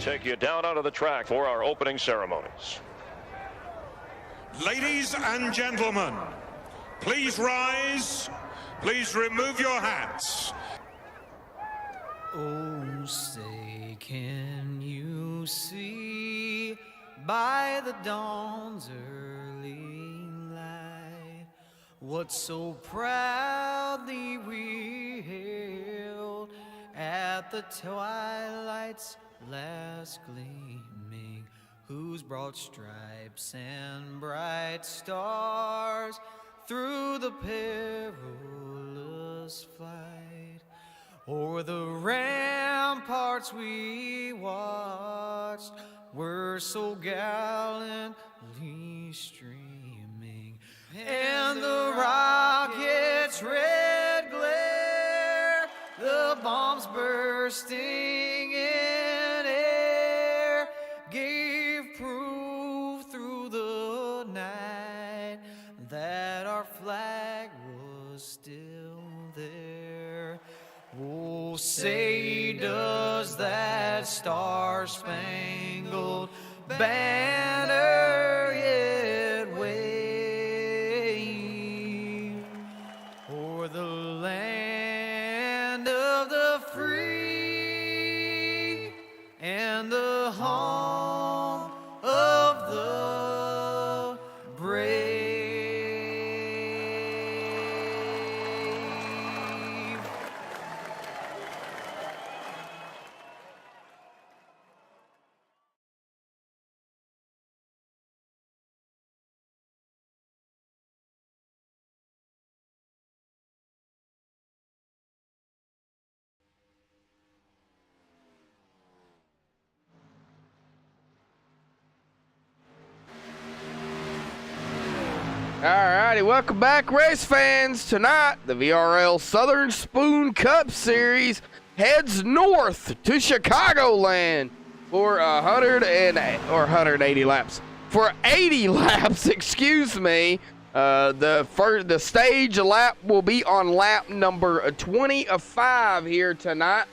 take you down onto the track for our opening ceremonies. Ladies and gentlemen, please rise. Please remove your hats. Oh, say, can you see by the dawn's early light what so proudly we hailed at the twilight's last gleaming, whose broad stripes and bright stars through the perilous flight o'er the ramparts we watched were so gallantly streaming, and the rocket's red glare, the bombs bursting in air, gave proof through the night that our flag was still there. Oh, say, does that star-spangled banner yet wave o'er the land of the free and the home of the brave? Alrighty, welcome back, race fans. Tonight, the VRL Southern Spoon Cup Series heads north to Chicagoland for 180 laps. For 80 laps, excuse me. The stage lap will be on lap number 20 of 5 here tonight.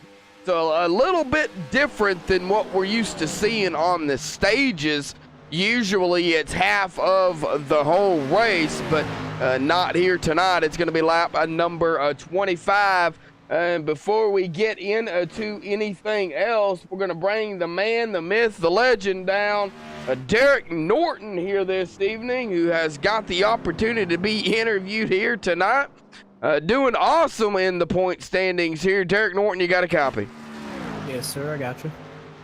So a little bit different than what we're used to seeing on the stages. Usually it's half of the whole race, but not here tonight. It's going to be lap number 25. And before we get into anything else, we're going to bring the man, the myth, the legend down, Derek Norton here this evening, who has got the opportunity to be interviewed here tonight. Doing awesome in the point standings here. Derek Norton, you got a copy? Yes, sir, I got you.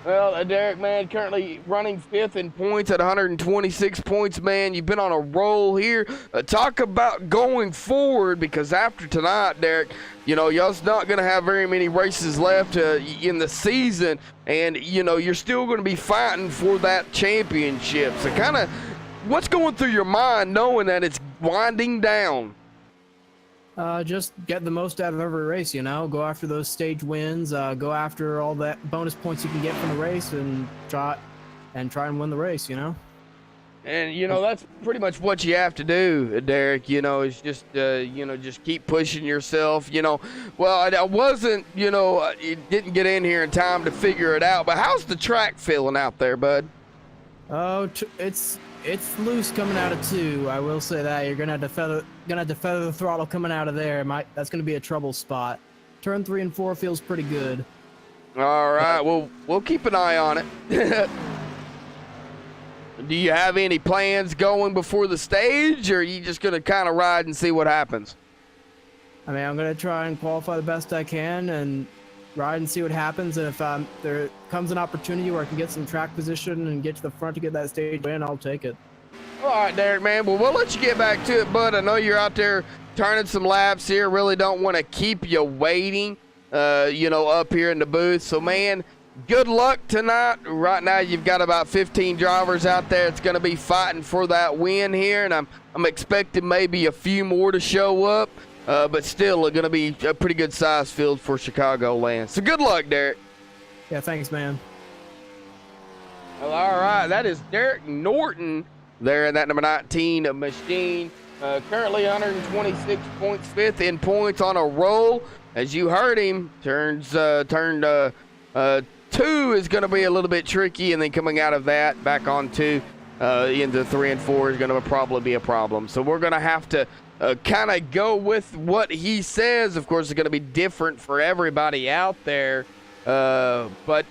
Well, Derek, man, currently running 5th in points at 126 points, man. You've been on a roll here. Talk about going forward, because after tonight, Derek, you know, y'all's not going to have very many races left in the season, and, you know, you're still going to be fighting for that championship. So kind of what's going through your mind knowing that it's winding down? Just get the most out of every race, you know. Go after those stage wins. Go after all that bonus points you can get from the race, and try and win the race, you know. And, you know, that's pretty much what you have to do, Derek, you know, is just, you know, just keep pushing yourself, you know. Well, I wasn't, you know, didn't get in here in time to figure it out, but how's the track feeling out there, bud? Oh, it's loose coming out of 2. I will say that. You're gonna have to feather the throttle coming out of there. That's gonna be a trouble spot. Turn 3 and 4 feels pretty good. All right, well, we'll keep an eye on it. Do you have any plans going before the stage, or are you just gonna kind of ride and see what happens? I mean, I'm gonna try and qualify the best I can and ride and see what happens. And if there comes an opportunity where I can get some track position and get to the front to get that stage win, I'll take it. All right, Derek, man. Well, we'll let you get back to it, bud. I know you're out there turning some laps here. Really don't want to keep you waiting, you know, up here in the booth. So, man, good luck tonight. Right now, you've got about 15 drivers out there. It's going to be fighting for that win here, and I'm expecting maybe a few more to show up. But still, going to be a pretty good size field for Chicagoland. So good luck, Derek. Yeah, thanks, man. Well, all right, that is Derek Norton there in that number 19 machine. Currently 126 points, 5th in points on a roll. As you heard him, turned 2 is going to be a little bit tricky, and then coming out of that back on 2 into 3 and 4 is going to probably be a problem. So we're going to have to kind of go with what he says. Of course, it's going to be different for everybody out there, but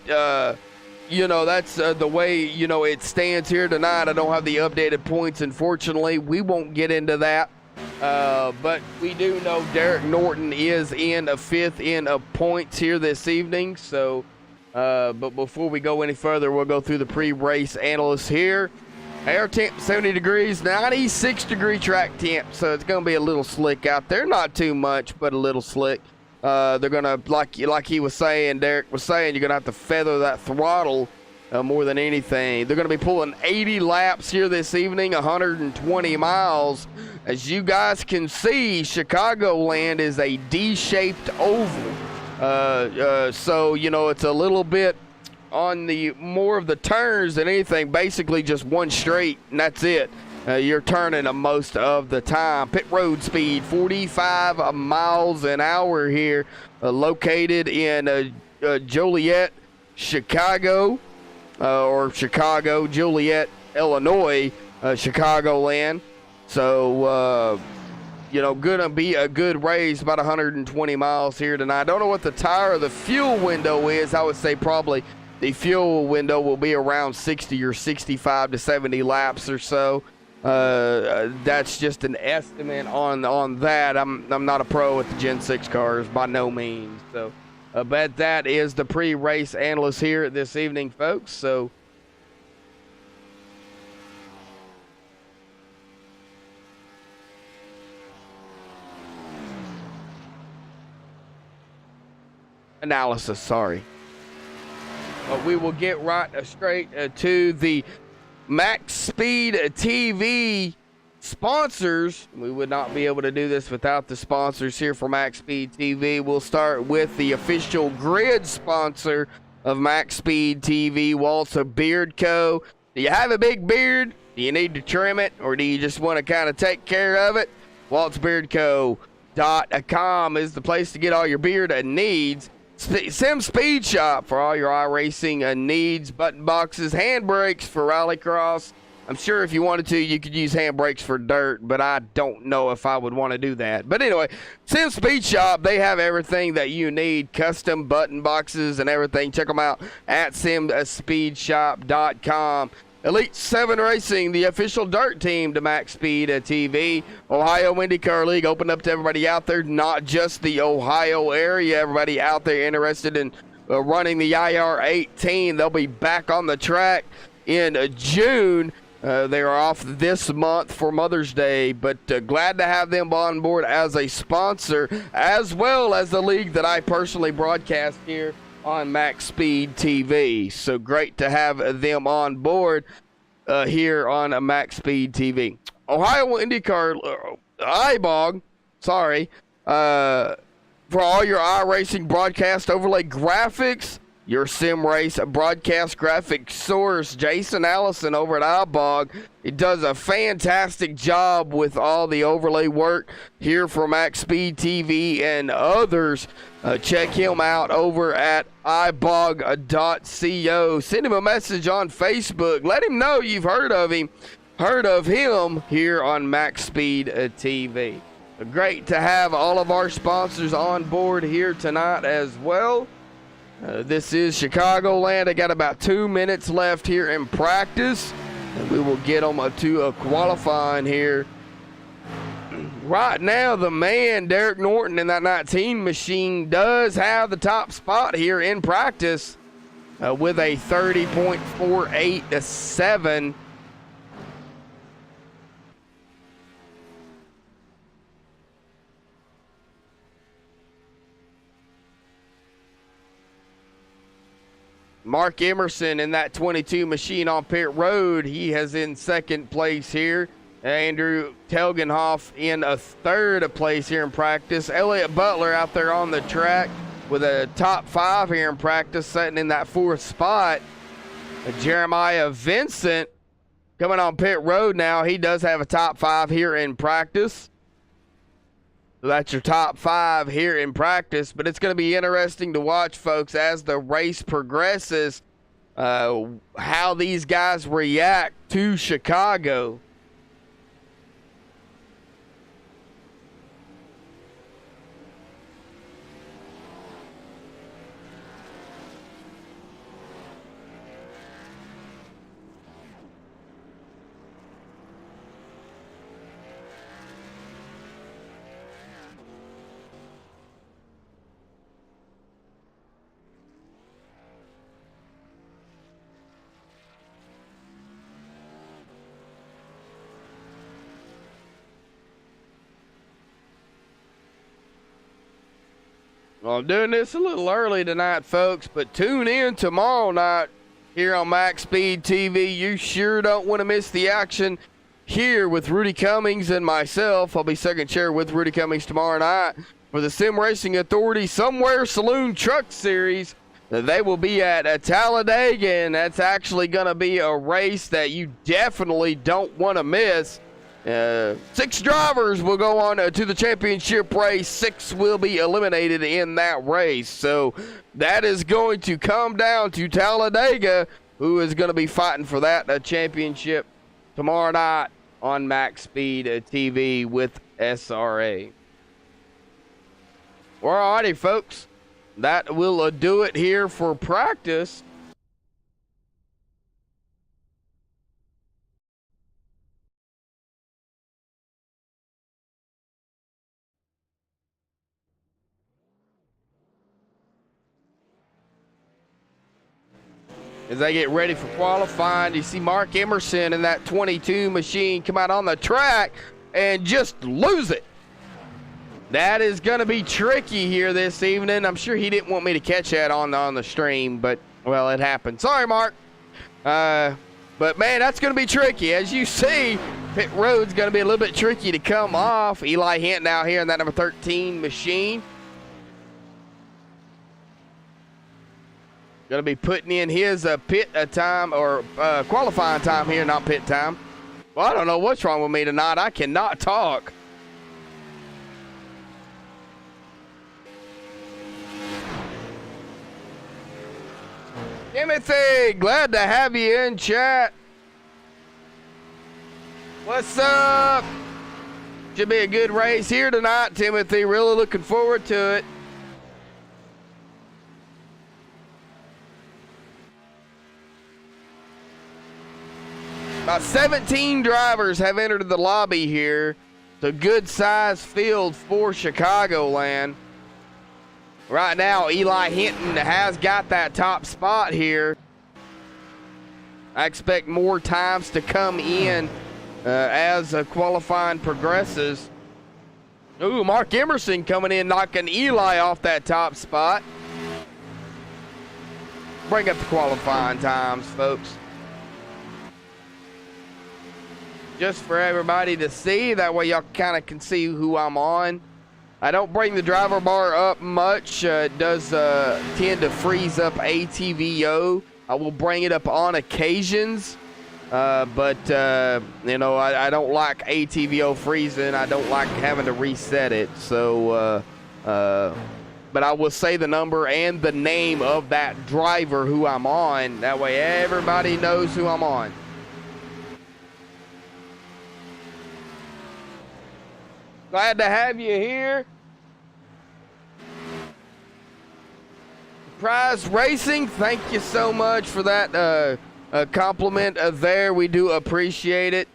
you know, that's the way, you know, it stands here tonight. I don't have the updated points, unfortunately. We won't get into that. But we do know Derek Norton is in a 5th in points here this evening. So, but before we go any further, we'll go through the pre-race analysts here. Air temp 70 degrees, 96 degree track temp. So it's going to be a little slick out there. Not too much, but a little slick. They're going to, like he was saying, Derek was saying, you're going to have to feather that throttle more than anything. They're going to be pulling 80 laps here this evening, 120 miles. As you guys can see, Chicagoland is a D-shaped oval. So, you know, it's a little bit on the more of the turns than anything, basically just one straight, and that's it. You're turning most of the time. Pit road speed, 45 miles an hour here, located in Joliet, Chicago, or Chicago, Joliet, Illinois, Chicagoland. So, you know, gonna be a good race, about 120 miles here tonight. I don't know what the tire or the fuel window is. I would say probably the fuel window will be around 60 or 65 to 70 laps or so. That's just an estimate on that. I'm not a pro at the Gen 6 cars by no means. So, but that is the pre-race analyst here this evening, folks. So, analysis, sorry. We will get right straight to the MaxSpeedTV sponsors. We would not be able to do this without the sponsors here for MaxSpeedTV. We'll start with the official grid sponsor of MaxSpeedTV, Walter Beard Co. Do you have a big beard? Do you need to trim it, or do you just want to kind of take care of it? WaltzBeardCo.com is the place to get all your beard needs. Sim Speed Shop for all your iRacing needs, button boxes, handbrakes for rallycross. I'm sure if you wanted to, you could use handbrakes for dirt, but I don't know if I would want to do that. But anyway, Sim Speed Shop, they have everything that you need, custom button boxes and everything. Check them out at simspeedshop.com. Elite 7 Racing, the official dirt team to MaxSpeedTV. Ohio IndyCar League opened up to everybody out there, not just the Ohio area. Everybody out there interested in running the IR-18. They'll be back on the track in June. They are off this month for Mother's Day, but glad to have them on board as a sponsor, as well as the league that I personally broadcast here on MaxSpeedTV. So great to have them on board here on MaxSpeedTV. Ohio IndyCar iBog, sorry, for all your iRacing broadcast overlay graphics, your sim race broadcast graphic source, Jason Allison over at iBog. He does a fantastic job with all the overlay work here for MaxSpeedTV and others. Check him out over at ibog.co. Send him a message on Facebook. Let him know you've heard of him here on MaxSpeedTV. Great to have all of our sponsors on board here tonight as well. This is Chicagoland. I got about 2 minutes left here in practice, and we will get them to a qualifying here. Right now, the man, Derek Norton, in that 19 machine does have the top spot here in practice with a 30.487. Mark Emerson in that 22 machine on pit road. He has in second place here. Andrew Telgenhoff in a third place here in practice. Elliott Butler out there on the track with a top 5 here in practice, sitting in that 4th spot. Jeremiah Vincent coming on pit road now. He does have a top 5 here in practice. So that's your top 5 here in practice, but it's going to be interesting to watch, folks, as the race progresses, how these guys react to Chicago. Well, I'm doing this a little early tonight, folks, but tune in tomorrow night here on Max Speed TV. You sure don't want to miss the action here with Rudy Cummings and myself. I'll be second chair with Rudy Cummings tomorrow night for the Sim Racing Authority Somewhere Saloon Truck Series. They will be at Talladega, and that's actually going to be a race that you definitely don't want to miss. 6 drivers will go on to the championship race. 6 will be eliminated in that race. So that is going to come down to Talladega, who is going to be fighting for that championship tomorrow night on Max Speed TV with SRA. Alrighty, folks. That will do it here for practice. As they get ready for qualifying, you see Mark Emerson in that 22 machine come out on the track and just lose it. That is going to be tricky here this evening. I'm sure he didn't want me to catch that on the stream, but, well, it happened. Sorry, Mark. But, man, that's going to be tricky. As you see, pit road's going to be a little bit tricky to come off. Eli Hinton out here in that number 13 machine. Going to be putting in his pit time or qualifying time here, not pit time. Well, I don't know what's wrong with me tonight. I cannot talk. Timothy, glad to have you in chat. What's up? Should be a good race here tonight, Timothy. Really looking forward to it. About 17 drivers have entered the lobby here. It's a good size field for Chicagoland. Right now, Eli Hinton has got that top spot here. I expect more times to come in as qualifying progresses. Ooh, Mark Emerson coming in, knocking Eli off that top spot. Bring up the qualifying times, folks. Just for everybody to see. That way y'all kind of can see who I'm on. I don't bring the driver bar up much. It does tend to freeze up ATVO. I will bring it up on occasions. But you know, I don't like ATVO freezing. I don't like having to reset it. So, but I will say the number and the name of that driver who I'm on. That way everybody knows who I'm on. Glad to have you here. Prize Racing, thank you so much for that compliment there. We do appreciate it.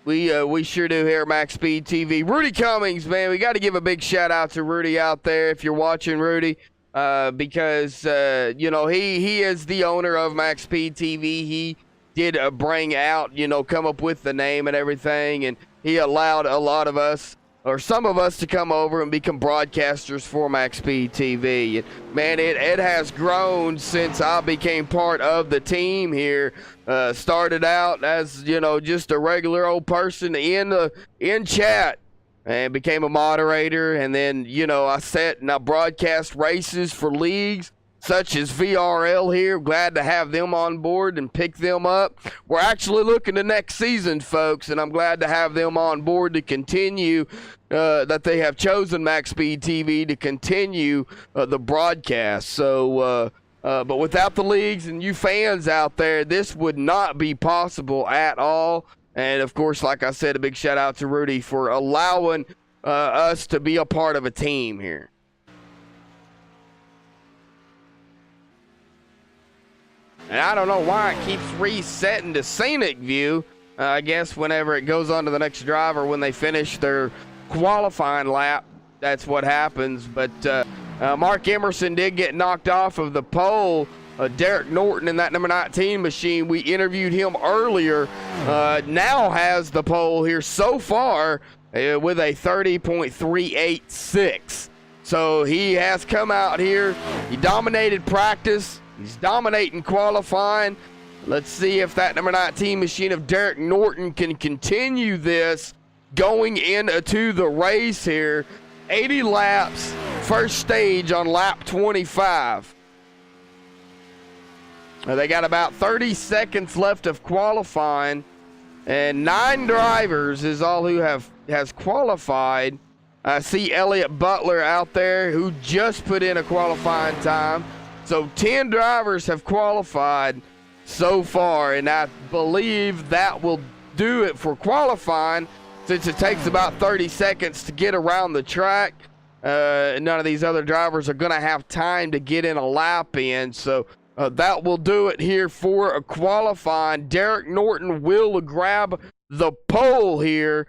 We sure do here at Max Speed TV. Rudy Cummings, man, we got to give a big shout out to Rudy out there if you're watching, Rudy, because you know, he is the owner of Max Speed TV. He did bring out, you know, come up with the name and everything, and he allowed a lot of us, or some of us, to come over and become broadcasters for Max Speed TV. And man, it has grown since I became part of the team here. Started out as, you know, just a regular old person in chat, and became a moderator, and then, you know, I sat and I broadcast races for leagues, such as VRL here. Glad to have them on board and pick them up. We're actually looking to next season, folks, and I'm glad to have them on board to continue, that they have chosen MaxSpeedTV to continue the broadcast. So, but without the leagues and you fans out there, this would not be possible at all. And, of course, like I said, a big shout-out to Rudy for allowing us to be a part of a team here. And I don't know why it keeps resetting to scenic view. I guess whenever it goes on to the next driver, when they finish their qualifying lap, that's what happens. But Mark Emerson did get knocked off of the pole. Derek Norton in that number 19 machine, we interviewed him earlier, now has the pole here so far with a 30.386. So he has come out here. He dominated practice. He's dominating qualifying. Let's see if that number 19 machine of Derek Norton can continue this going into the race here. 80 laps, first stage on lap 25. They got about 30 seconds left of qualifying, and 9 drivers is all who has qualified. I see Elliott Butler out there who just put in a qualifying time. So 10 drivers have qualified so far, and I believe that will do it for qualifying, since it takes about 30 seconds to get around the track. None of these other drivers are going to have time to get in a lap in, so that will do it here for a qualifying. Derek Norton will grab the pole here.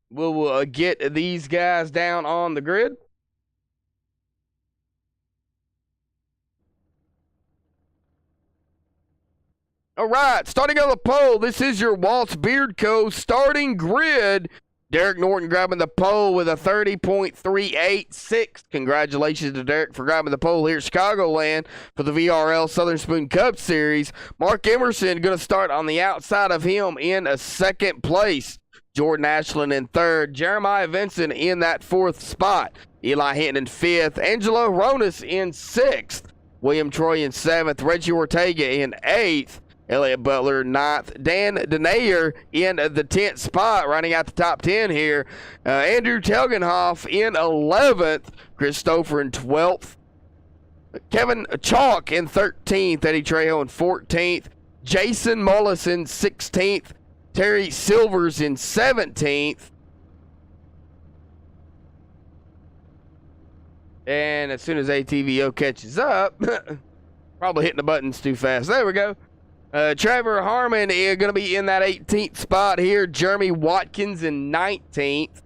We'll get these guys down on the grid. All right, starting on the pole, this is your Waltz Beard Co. starting grid. Derek Norton grabbing the pole with a 30.386. Congratulations to Derek for grabbing the pole here at Chicagoland for the VRL Southern Spoon Cup Series. Mark Emerson going to start on the outside of him in a second place. Jordan Ashland in third. Jeremiah Vincent in that fourth spot. Eli Hinton in fifth. Angelo Ronas in sixth. William Troy in seventh. Reggie Ortega in eighth. Elliott Butler, 9th. Dan Denayer in the 10th spot, running out the top 10 here. Andrew Telgenhoff in 11th. Chris Stouffer in 12th. Kevin Chalk in 13th. Eddie Trejo in 14th. Jason Mullis in 16th. Terry Silvers in 17th. And as soon as ATVO catches up, probably hitting the buttons too fast. There we go. Trevor Harmon is going to be in that 18th spot here. Jeremy Watkins in 19th.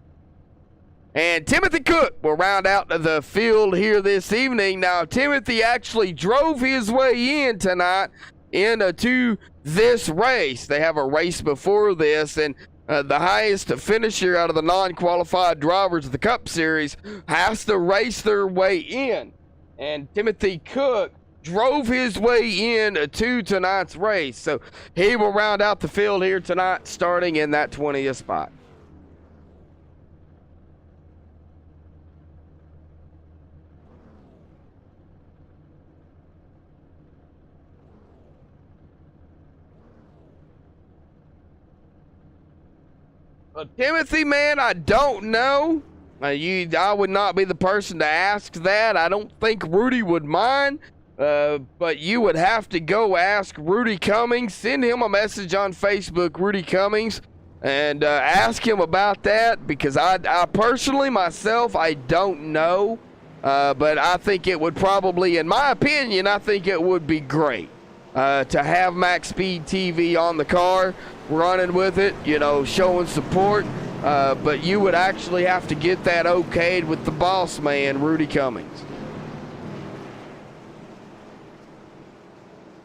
And Timothy Cook will round out the field here this evening. Now, Timothy actually drove his way in tonight into this race. They have a race before this, and the highest finisher out of the non-qualified drivers of the Cup Series has to race their way in. And Timothy Cook drove his way in to tonight's race. So he will round out the field here tonight, starting in that 20th spot. Timothy, man, I don't know. I would not be the person to ask that. I don't think Rudy would mind. But you would have to go ask Rudy Cummings. Send him a message on Facebook, Rudy Cummings, and ask him about that, because I personally, myself, I don't know. But I think it would probably, in my opinion, I think it would be great to have MaxSpeedTV on the car, running with it, you know, showing support. But you would actually have to get that okayed with the boss man, Rudy Cummings.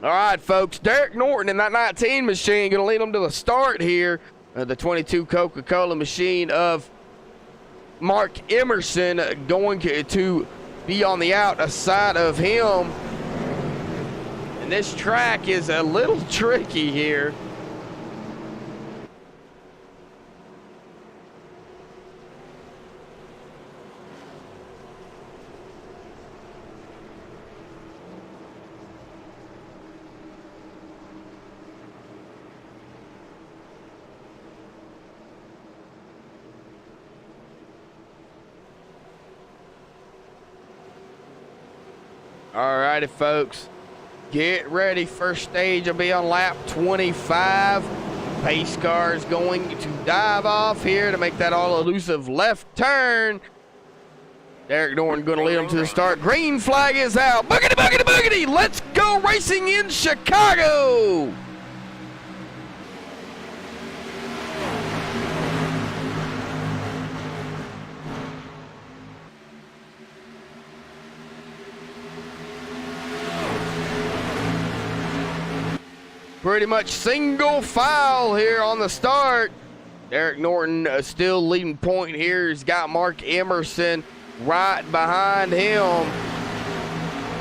All right, folks, Derek Norton in that 19 machine going to lead them to the start here. The 22 Coca-Cola machine of Mark Emerson going to be on the outside of him. And this track is a little tricky here. All righty, folks. Get ready. First stage will be on lap 25. Pace car is going to dive off here to make that all-elusive left turn. Derek Norton going to lead him to the start. Green flag is out. Boogity, boogity, boogity. Let's go racing in Chicago. Pretty much single file here on the start. Derek Norton still leading point here. He's got Mark Emerson right behind him.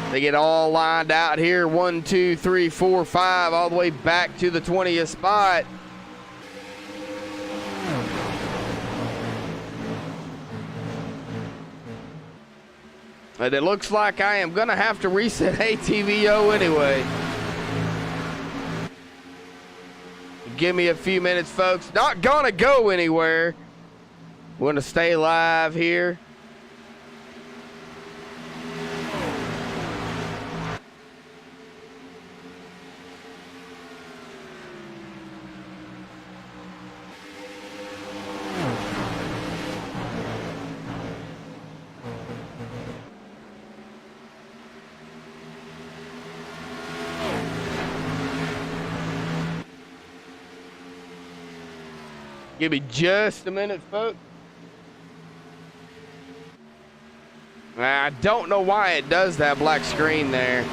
They get all lined out here. 1, 2, 3, 4, 5, all the way back to the 20th spot. And it looks like I am going to have to reset ATVO anyway. Give me a few minutes, folks. Not gonna go anywhere. We're gonna stay live here. Give me just a minute, folks. I don't know why it does that black screen there.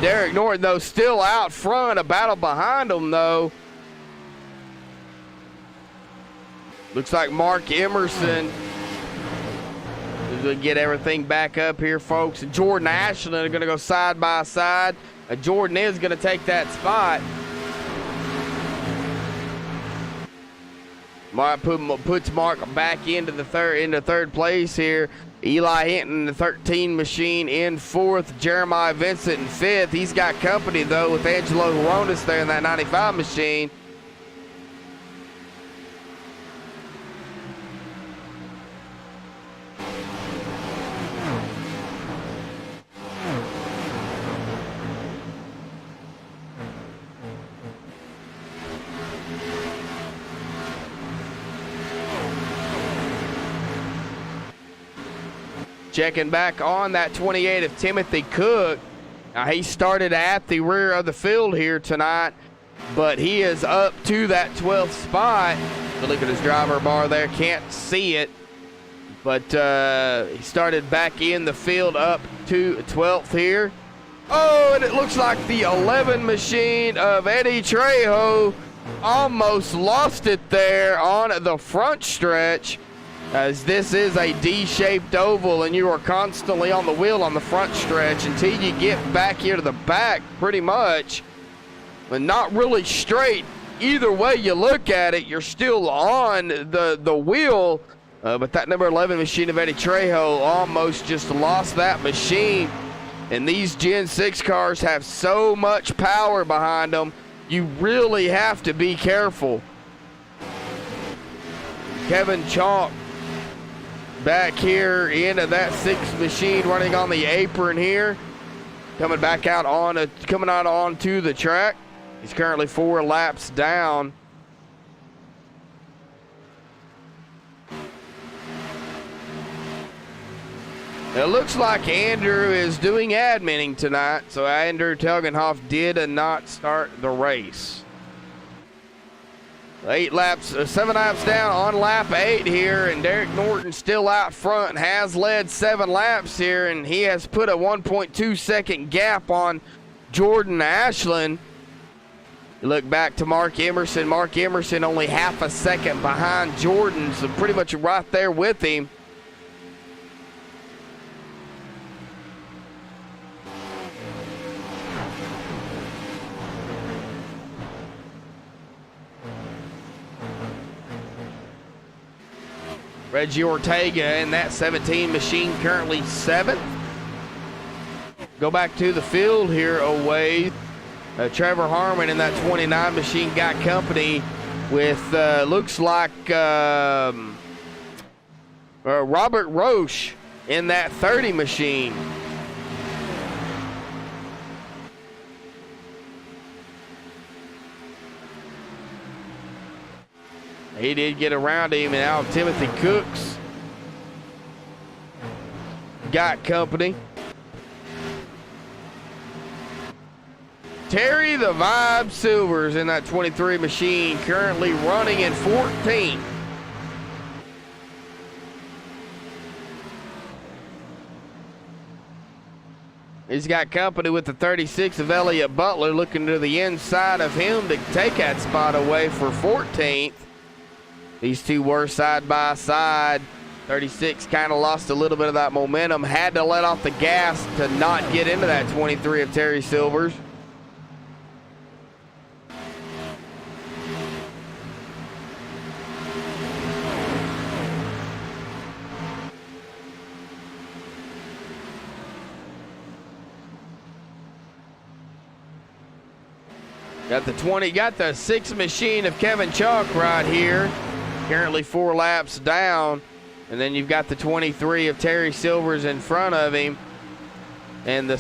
Derek Norton, though, still out front. A battle behind him, though. Looks like Mark Emerson is going to get everything back up here, folks. And Jordan Ashland are going to go side by side. Jordan is going to take that spot. Puts Mark back into third place here. Eli Hinton, the 13 machine, in fourth. Jeremiah Vincent in fifth. He's got company, though, with Angelo Horonis there in that 95 machine. Checking back on that 28 of Timothy Cook. Now, he started at the rear of the field here tonight, but he is up to that 12th spot. Look at his driver bar there. Can't see it, but he started back in the field up to 12th here. Oh, and it looks like the 11 machine of Eddie Trejo almost lost it there on the front stretch, as this is a D-shaped oval and you are constantly on the wheel on the front stretch until you get back here to the back, pretty much, but not really straight. Either way you look at it, you're still on the wheel, but that number 11 machine of Eddie Trejo almost just lost that machine. And these Gen 6 cars have so much power behind them, you really have to be careful. Kevin Chalk back here into that 6th machine, running on the apron here, coming out onto the track. He's currently 4 laps down. It looks like Andrew is doing adminning tonight, so Andrew Telgenhoff did not start the race. 7 laps down on lap 8 here, and Derek Norton still out front, has led 7 laps here, and he has put a 1.2 second gap on Jordan Ashland. You look back to Mark Emerson. Mark Emerson only half a second behind Jordan, so pretty much right there with him. Reggie Ortega in that 17 machine, currently 7th. Go back to the field here away. Trevor Harmon in that 29 machine got company with, looks like Robert Roche in that 30 machine. He did get around him, and now Timothy Cooks got company. Terry the Vibe Silvers in that 23 machine, currently running in 14th. He's got company with the 36 of Elliott Butler, looking to the inside of him to take that spot away for 14th. These two were side by side. 36 kind of lost a little bit of that momentum, had to let off the gas to not get into that 23 of Terry Silvers. Got the 20, got the 6 machine of Kevin Chalk right here. Currently 4 laps down. And then you've got the 23 of Terry Silvers in front of him. And the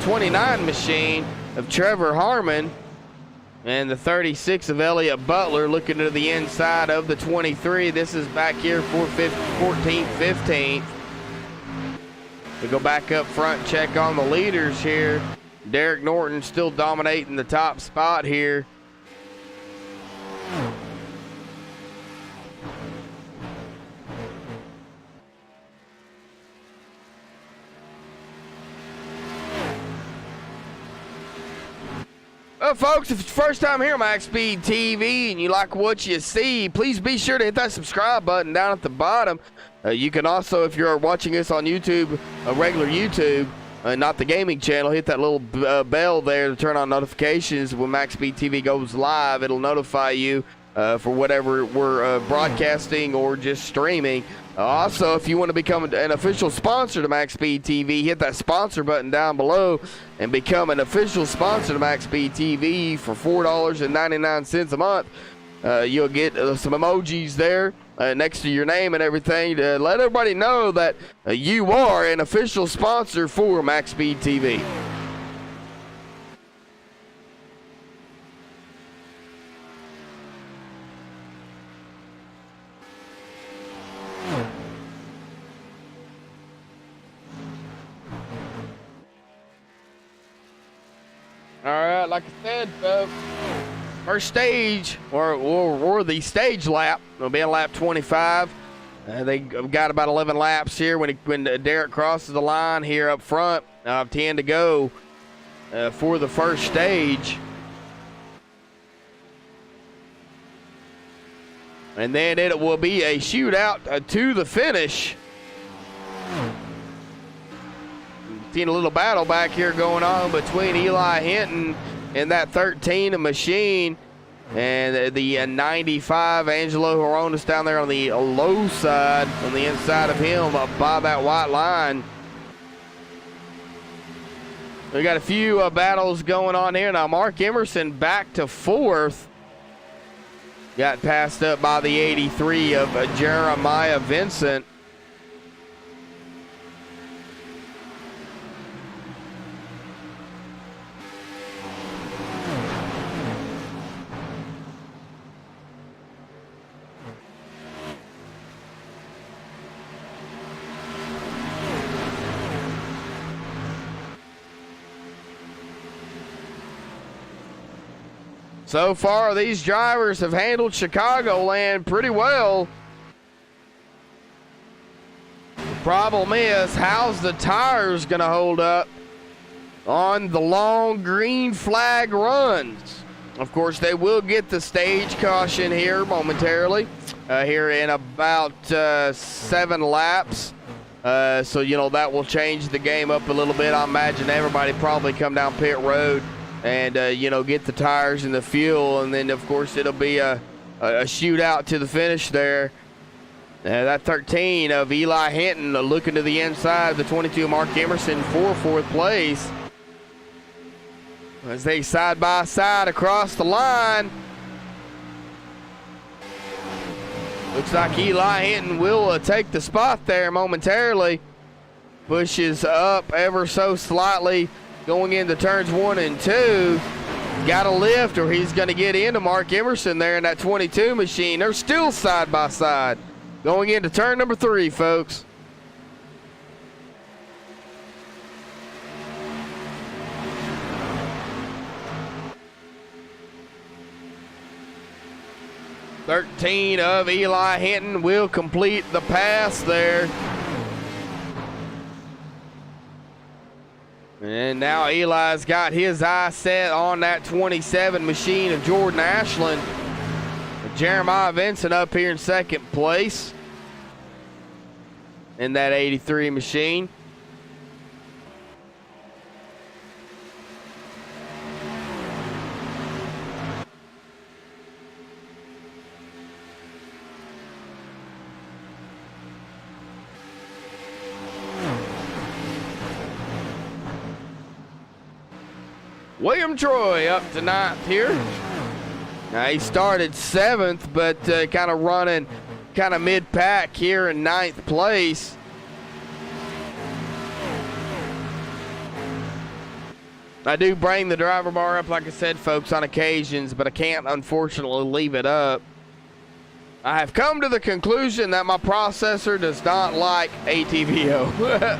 29 machine of Trevor Harmon. And the 36 of Elliott Butler looking to the inside of the 23. This is back here for 14th, 15th. We go back up front, check on the leaders here. Derek Norton still dominating the top spot here. Well, folks, if it's your first time here on MaxSpeedTV and you like what you see, please be sure to hit that subscribe button down at the bottom. You can also, if you're watching us on YouTube, regular YouTube, not the gaming channel, hit that little bell there to turn on notifications. When MaxSpeedTV goes live, it'll notify you for whatever we're broadcasting or just streaming. Also, if you want to become an official sponsor to MaxSpeedTV, hit that sponsor button down below and become an official sponsor to MaxSpeedTV for $4.99 a month. You'll get some emojis there next to your name and everything to let everybody know that you are an official sponsor for MaxSpeedTV. All right, like I said, folks, first stage, or the stage lap, will be in lap 25. They've got about 11 laps here when Derek crosses the line here up front. 10 to go for the first stage. And then it will be a shootout to the finish. Seen a little battle back here going on between Eli Hinton and that 13 machine and the 95 Angelo Horonis down there on the low side, on the inside of him by that white line. We got a few battles going on here now. Mark Emerson back to 4th. Got passed up by the 83 of Jeremiah Vincent. So far, these drivers have handled Chicagoland pretty well. The problem is, how's the tires going to hold up on the long green flag runs? Of course, they will get the stage caution here momentarily, here in about 7 laps. So, you know, that will change the game up a little bit. I imagine everybody probably come down pit road and, you know, get the tires and the fuel. And then, of course, it'll be a shootout to the finish there. That 13 of Eli Hinton looking to the inside. The 22 of Mark Emerson for 4th place. As they side by side across the line. Looks like Eli Hinton will take the spot there momentarily. Pushes up ever so slightly going into turns 1 and 2. got to lift or he's going to get into Mark Emerson there in that 22 machine. They're still side by side going into turn number 3, folks. "13 of Eli Hinton will complete the pass there. And now Eli's got his eye set on that 27 machine of Jordan Ashland. Jeremiah Vincent up here in second place in that 83 machine. William Troy up to 9th here. Now he started 7th, but kind of running kind of mid-pack here in 9th place. I do bring the driver bar up, like I said, folks, on occasions, but I can't, unfortunately, leave it up. I have come to the conclusion that my processor does not like ATVO.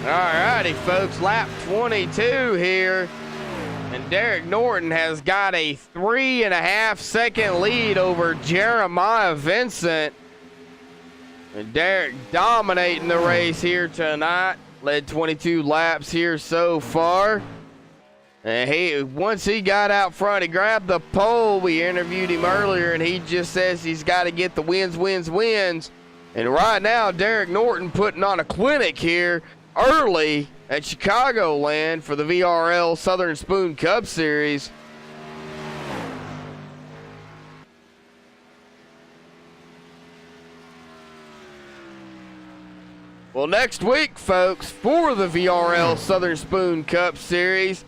Alrighty, folks, lap 22 here, and Derek Norton has got a 3.5 second lead over Jeremiah Vincent. And Derek dominating the race here tonight. Led 22 laps here so far. And once he got out front, he grabbed the pole. We interviewed him earlier, and he just says he's got to get the wins. And right now, Derek Norton putting on a clinic here early at Chicagoland for the VRL Southern Spoon Cup Series. Well, next week, folks, for the VRL Southern Spoon Cup Series,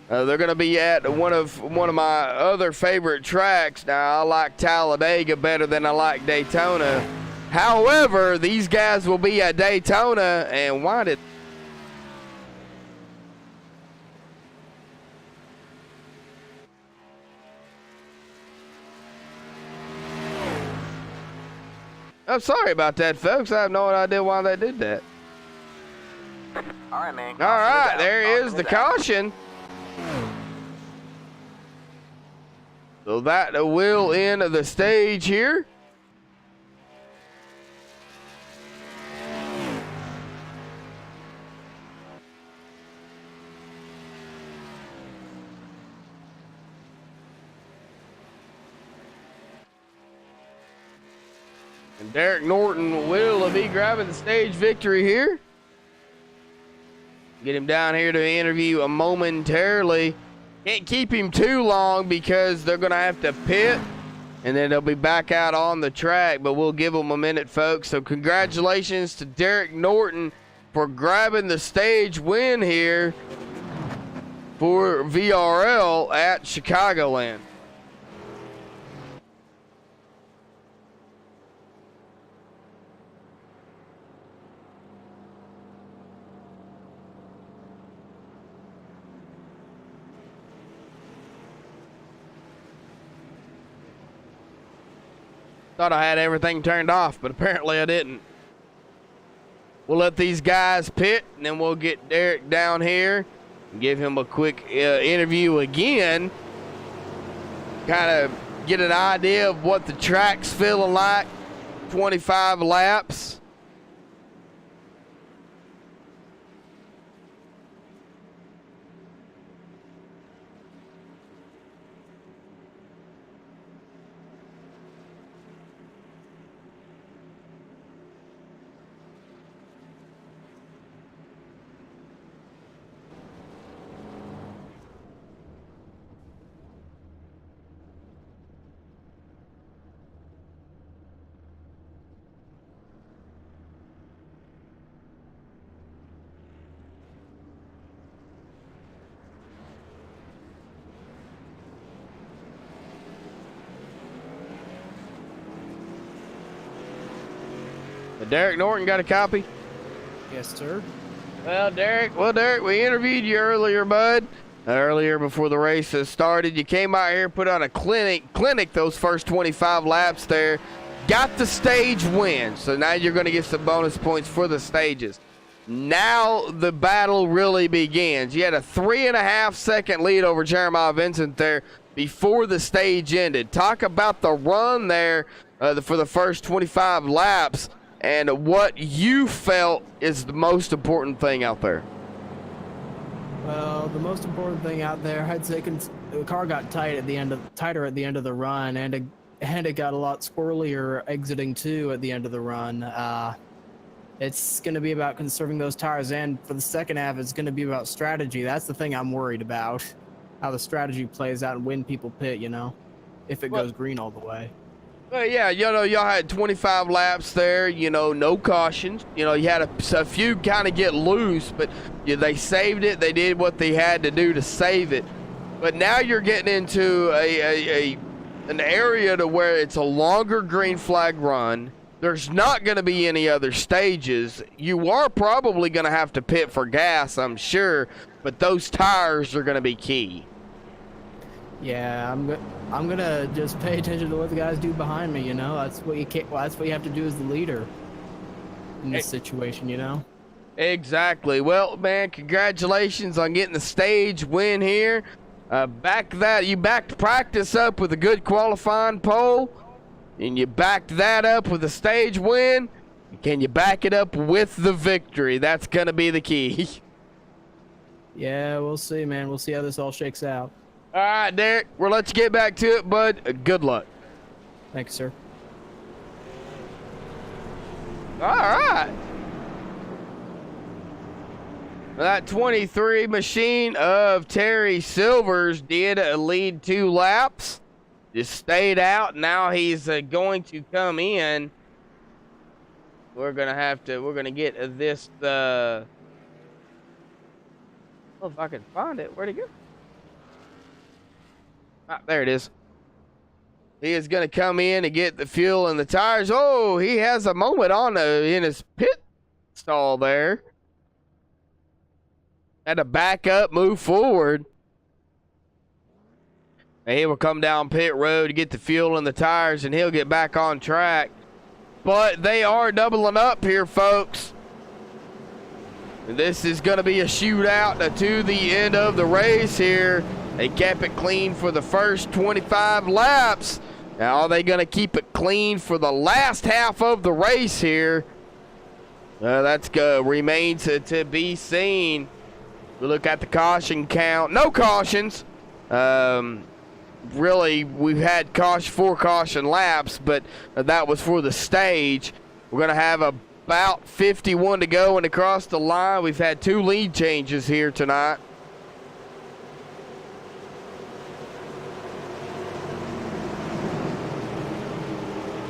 they're going to be at one of my other favorite tracks. Now, I like Talladega better than I like Daytona. However, these guys will be at Daytona, and why did... I'm sorry about that, folks. I have no idea why they did that. All right, man. All right, there is the caution. So that will end the stage here. And Derek Norton will be grabbing the stage victory here. Get him down here to interview momentarily. Can't keep him too long because they're going to have to pit, and then they'll be back out on the track, but we'll give them a minute, folks. So congratulations to Derek Norton for grabbing the stage win here for VRL at Chicagoland. Thought I had everything turned off, but apparently I didn't. We'll let these guys pit, and then we'll get Derek down here and give him a quick interview again. Kind of get an idea of what the track's feeling like. 25 laps. Derek Norton got a copy? Yes, sir. Well, Derek, we interviewed you earlier, bud. Earlier before the race has started. You came out here, put on a clinic those first 25 laps there. Got the stage win. So now you're going to get some bonus points for the stages. Now the battle really begins. You had a 3.5 second lead over Jeremiah Vincent there before the stage ended. Talk about the run there for the first 25 laps and what you felt is the most important thing out there. Well, the most important thing out there, I'd say, the car got tighter at the end of the run, and it got a lot squirrelier exiting too at the end of the run. It's going to be about conserving those tires, and for the second half, it's going to be about strategy. That's the thing I'm worried about, how the strategy plays out and when people pit, if it goes green all the way. Well, yeah, y'all had 25 laps there, no cautions. You had a few kind of get loose, but they saved it. They did what they had to do to save it. But now you're getting into an area to where it's a longer green flag run. There's not going to be any other stages. You are probably going to have to pit for gas, I'm sure, but those tires are going to be key. Yeah, I'm gonna just pay attention to what the guys do behind me. That's what that's what you have to do as the leader in this situation. Exactly. Well, man, congratulations on getting the stage win here. You backed practice up with a good qualifying pole, and you backed that up with a stage win. Can you back it up with the victory? That's gonna be the key. Yeah, we'll see, man. We'll see how this all shakes out. All right, Derek, we'll let you get back to it, bud. Good luck. Thank you, sir. All right. That 23 machine of Terry Silvers did lead 2 laps. Just stayed out. Now he's going to come in. We're going to get this. Oh, if I can find it. Where'd it go? Ah, there it is. He is going to come in and get the fuel and the tires. Oh, he has a moment in his pit stall there. Had to back up, move forward. And he will come down pit road to get the fuel and the tires, and he'll get back on track. But they are doubling up here, folks. And this is going to be a shootout to the end of the race here. They kept it clean for the first 25 laps. Now, are they going to keep it clean for the last half of the race here? That's remains to be seen. We look at the caution count. No cautions. Really, we've had 4 caution laps, but that was for the stage. We're going to have about 51 to go and across the line. We've had 2 lead changes here tonight.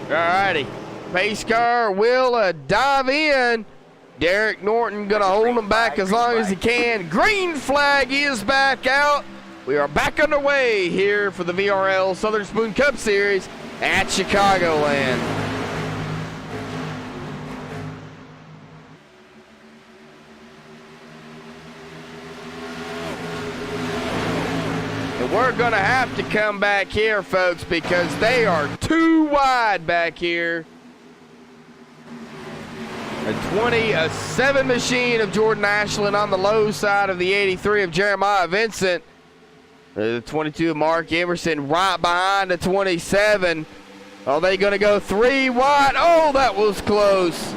Alrighty, pace car will dive in. Derek Norton gonna hold him back as long as he can. Green flag is back out. We are back underway here for the VRL Southern Spoon Cup Series at Chicagoland. And we're gonna have to come back here, folks, because they are too wide back here. A 27 machine of Jordan Ashland on the low side of the 83 of Jeremiah Vincent. The 22 of Mark Emerson right behind the 27. Are they going to go 3 wide? Oh, that was close.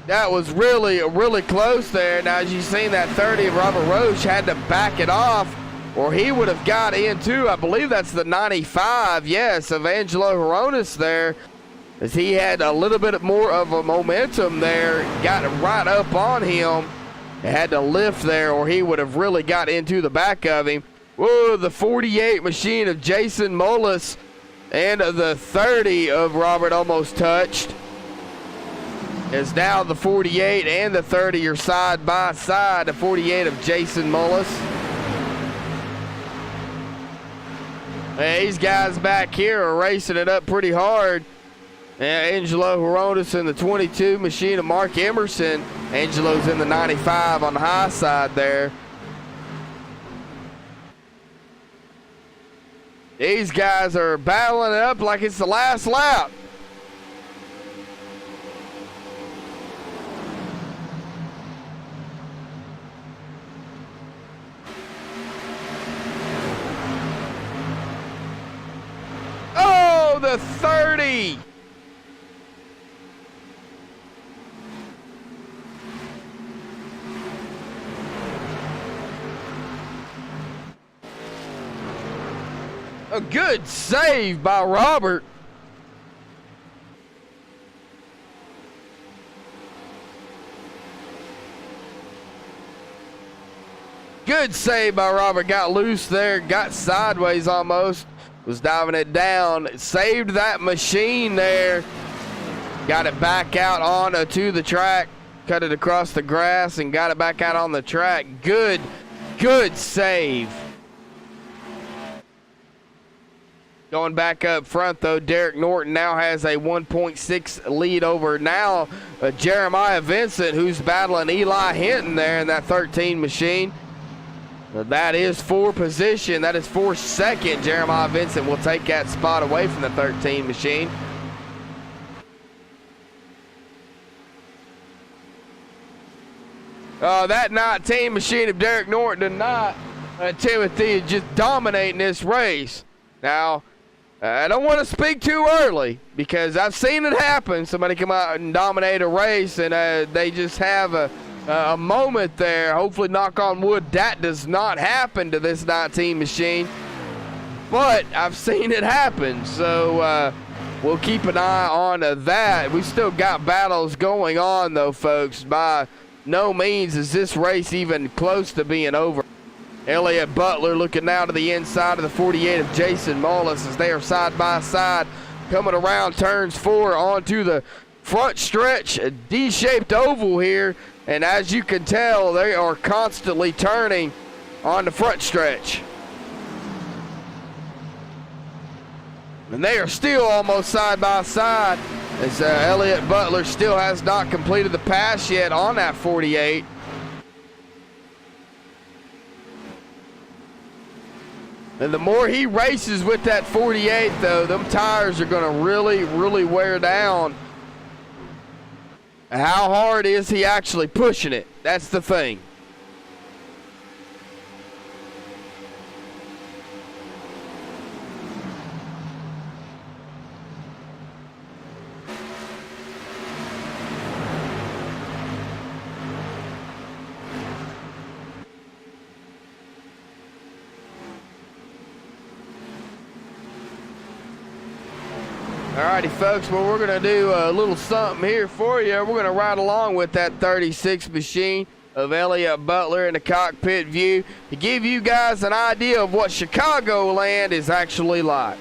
That was really close there. Now, as you've seen, that 30 of Robert Roche had to back it off, or he would have got into, I believe that's the 95, yes, of Angelo Horonis there. As he had a little bit more of a momentum there, got right up on him. Had to lift there, or he would have really got into the back of him. Whoa, the 48 machine of Jason Mullis and the 30 of Robert almost touched. As now the 48 and the 30 are side by side. The 48 of Jason Mullis. These guys back here are racing it up pretty hard. And Angelo Heronis in the 22 machine of Mark Emerson. Angelo's in the 95 on the high side there. These guys are battling it up like it's the last lap. Oh, the 30. A good save by Robert. Good save by Robert. Got loose there, got sideways almost. Was diving it down. Saved that machine there. Got it back out onto the track. Cut it across the grass and got it back out on the track. Good save. Going back up front, though, Derek Norton now has a 1.6 lead over now Jeremiah Vincent, who's battling Eli Hinton there in that 13 machine. That is for position. That is for second. Jeremiah Vincent will take that spot away from the 13 machine. That 19 machine of Derek Norton did not. Timothy is just dominating this race. Now, I don't want to speak too early because I've seen it happen. Somebody come out and dominate a race and they just have a moment there. Hopefully, knock on wood, that does not happen to this 19 machine. But I've seen it happen, so we'll keep an eye on that. We still got battles going on, though, folks. By no means is this race even close to being over. Elliott Butler looking now to the inside of the 48 of Jason Mullis as they are side by side coming around turns 4 onto the front stretch, a D-shaped oval here, and as you can tell, they are constantly turning on the front stretch. And they are still almost side by side as Elliott Butler still has not completed the pass yet on that 48. And the more he races with that 48, though, them tires are going to really wear down. How hard is he actually pushing it? That's the thing. Alrighty, folks, well, we're going to do a little something here for you. We're going to ride along with that 36 machine of Elliott Butler in the cockpit view to give you guys an idea of what Chicagoland is actually like.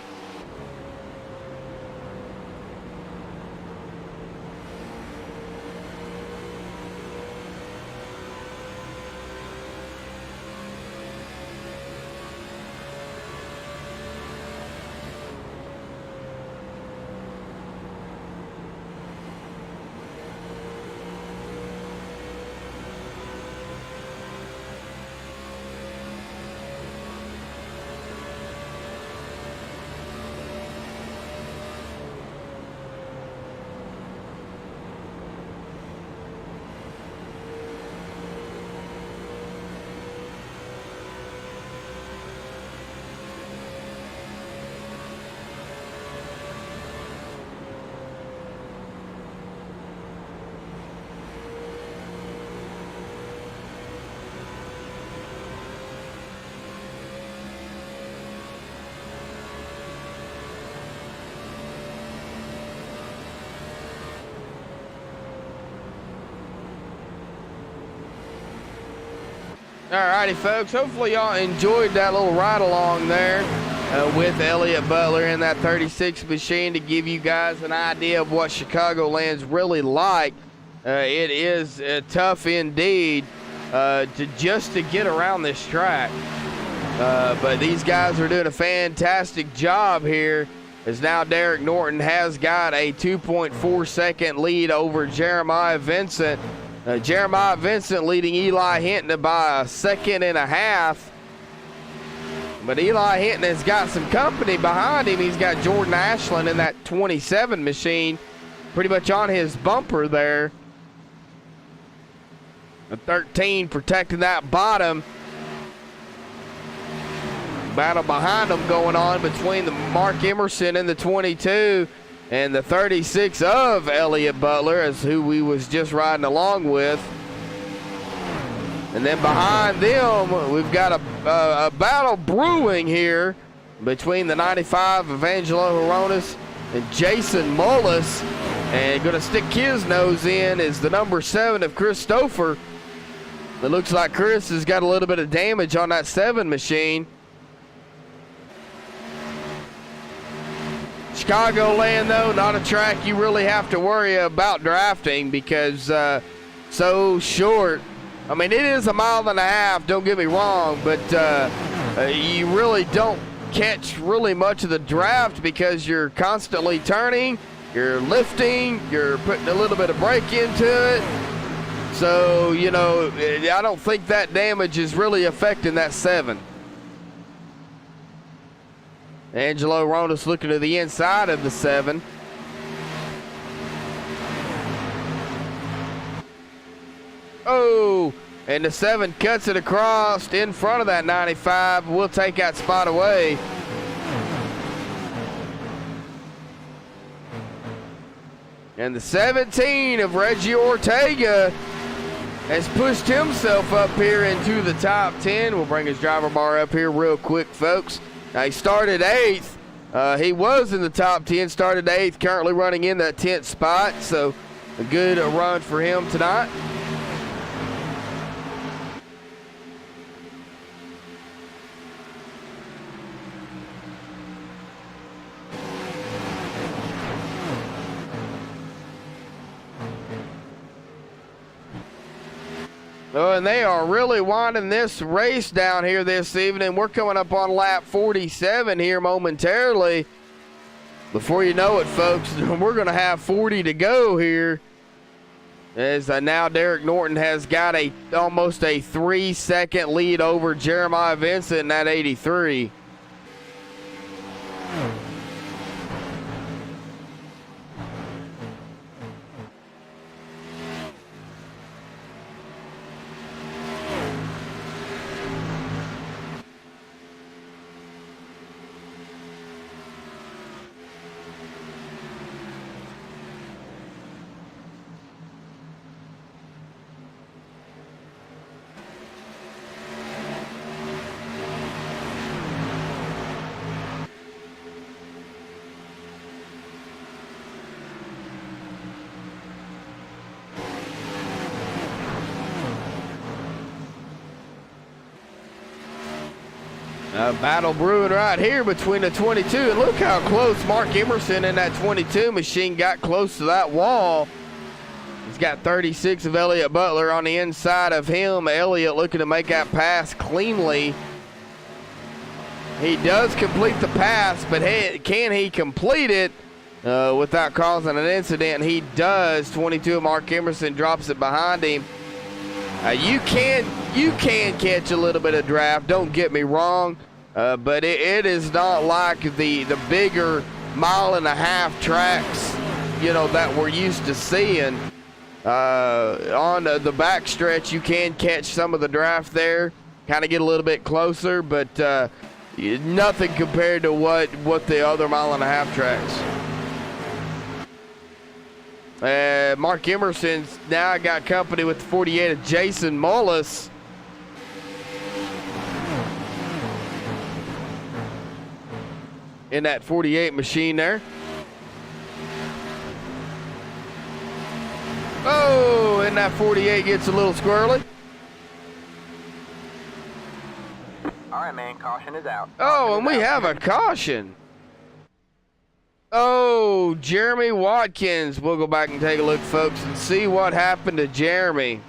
Alrighty, folks, hopefully y'all enjoyed that little ride along there with Elliott Butler in that 36 machine to give you guys an idea of what Chicagoland's really like. It is tough indeed to get around this track. But these guys are doing a fantastic job here as now Derek Norton has got a 2.4 second lead over Jeremiah Vincent. Jeremiah Vincent leading Eli Hinton by a second and a half. But Eli Hinton has got some company behind him. He's got Jordan Ashland in that 27 machine pretty much on his bumper there. A 13 protecting that bottom. Battle behind them going on between the Mark Emerson and the 22 and the 36 of Elliott Butler, as who we was just riding along with. And then behind them, we've got a battle brewing here between the 95 of Angelo Horonis and Jason Mullis. And going to stick his nose in is the number 7 of Chris Stouffer. It looks like Chris has got a little bit of damage on that 7 machine. Chicagoland, though, not a track you really have to worry about drafting because so short. I mean, it is a mile and a half, don't get me wrong, but you really don't catch really much of the draft because you're constantly turning, you're lifting, you're putting a little bit of brake into it. So, you know, I don't think that damage is really affecting that 7. Angelo Ronis looking to the inside of the 7. Oh, and the 7 cuts it across in front of that 95. We'll take that spot away. And the 17 of Reggie Ortega has pushed himself up here into the top 10. We'll bring his driver bar up here real quick, folks. Now, he started 8th. He was in the top 10, started 8th, currently running in that 10th spot. So a good run for him tonight. Oh, and they are really winding this race down here this evening. We're coming up on lap 47 here momentarily. Before you know it, folks, we're going to have 40 to go here. As now Derek Norton has got almost a 3-second lead over Jeremiah Vincent in that 83. Battle brewing right here between the 22. And look how close Mark Emerson in that 22 machine got close to that wall. He's got 36 of Elliott Butler on the inside of him. Elliott looking to make that pass cleanly. He does complete the pass, but hey, can he complete it without causing an incident? He does. 22 of Mark Emerson drops it behind him. You can catch a little bit of draft, don't get me wrong, but it is not like the bigger mile-and-a-half tracks, you know, that we're used to seeing. On the backstretch, you can catch some of the draft there, kind of get a little bit closer, but nothing compared to what the other mile-and-a-half tracks. Mark Emerson's now got company with the 48 of Jason Mullis. In that 48 machine there. Oh, and that 48 gets a little squirrely. All right, man, caution is out. Oh, and we have a caution. Oh, Jeremy Watkins. We'll go back and take a look, folks, and see what happened to Jeremy.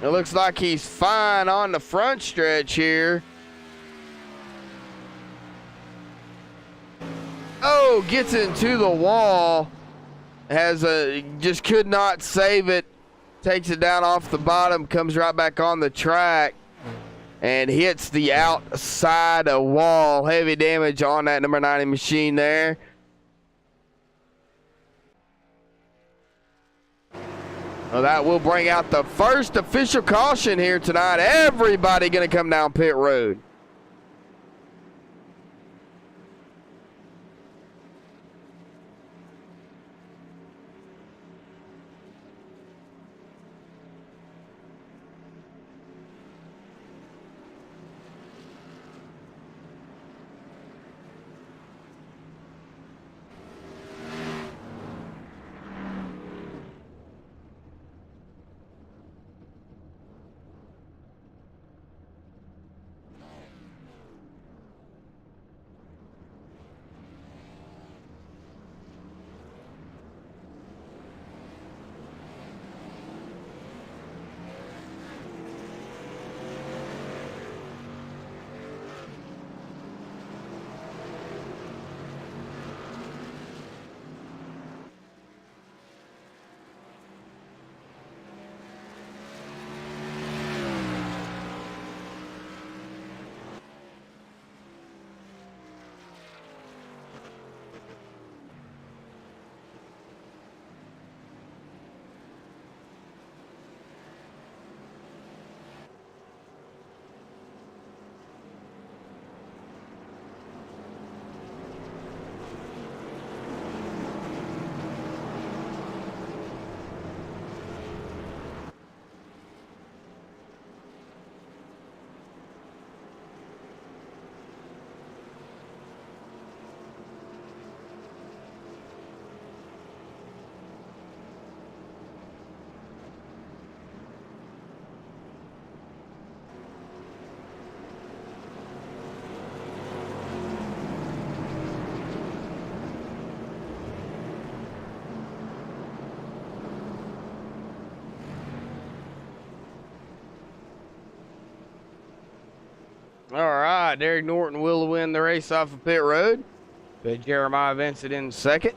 It looks like he's fine on the front stretch here. Oh, gets into the wall. Just could not save it. Takes it down off the bottom, comes right back on the track, and hits the outside wall. Heavy damage on that number 90 machine there. Well, that will bring out the first official caution here tonight. Everybody going to come down pit road. All right, Derek Norton will win the race off of pit road. But Jeremiah Vincent in second.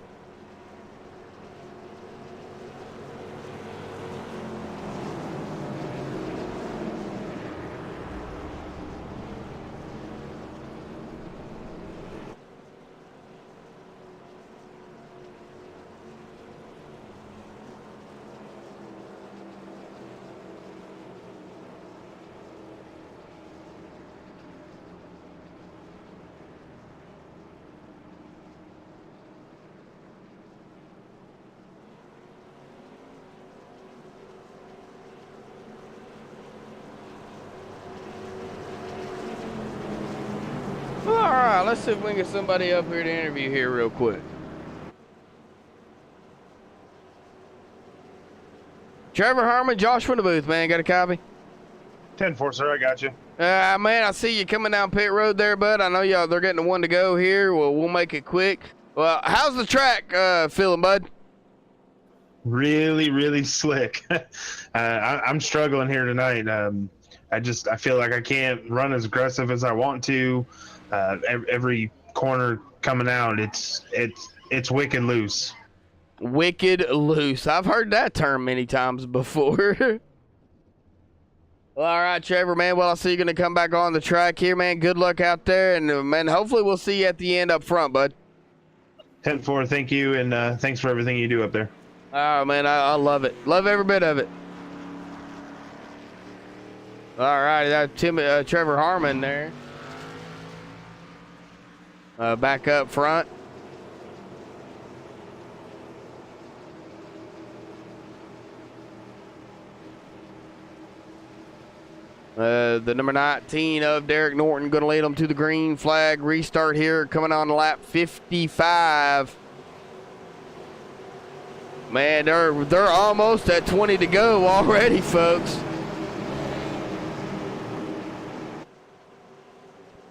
All right, let's see if we can get somebody up here to interview here real quick. Trevor Harmon, Josh from the booth, man. Got a copy? 10-4, sir. I got you. Man, I see you coming down pit road there, bud. I know y'all, they're getting the one to go here. Well, we'll make it quick. Well, how's the track feeling, bud? Really, really slick. I'm struggling here tonight. I feel like I can't run as aggressive as I want to. Every corner coming out, it's wicked loose. Wicked loose. I've heard that term many times before. Well, all right, Trevor, man. Well, I see you're going to come back on the track here, man. Good luck out there, and man, hopefully we'll see you at the end up front, bud. 10-4, thank you, and thanks for everything you do up there. Oh, man, I love it. Love every bit of it. All right, that's Trevor Harmon there. Back up front. The number 19 of Derek Norton going to lead them to the green flag restart here, coming on lap 55. Man, they're almost at 20 to go already, folks.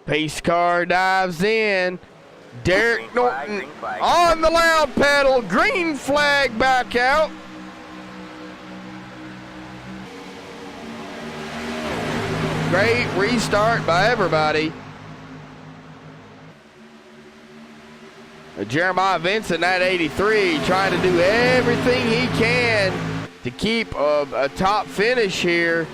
Pace car dives in. Derek Norton on the loud pedal. Green flag back out. Great restart by everybody. Jeremiah Vincent at 83, trying to do everything he can to keep a top finish here.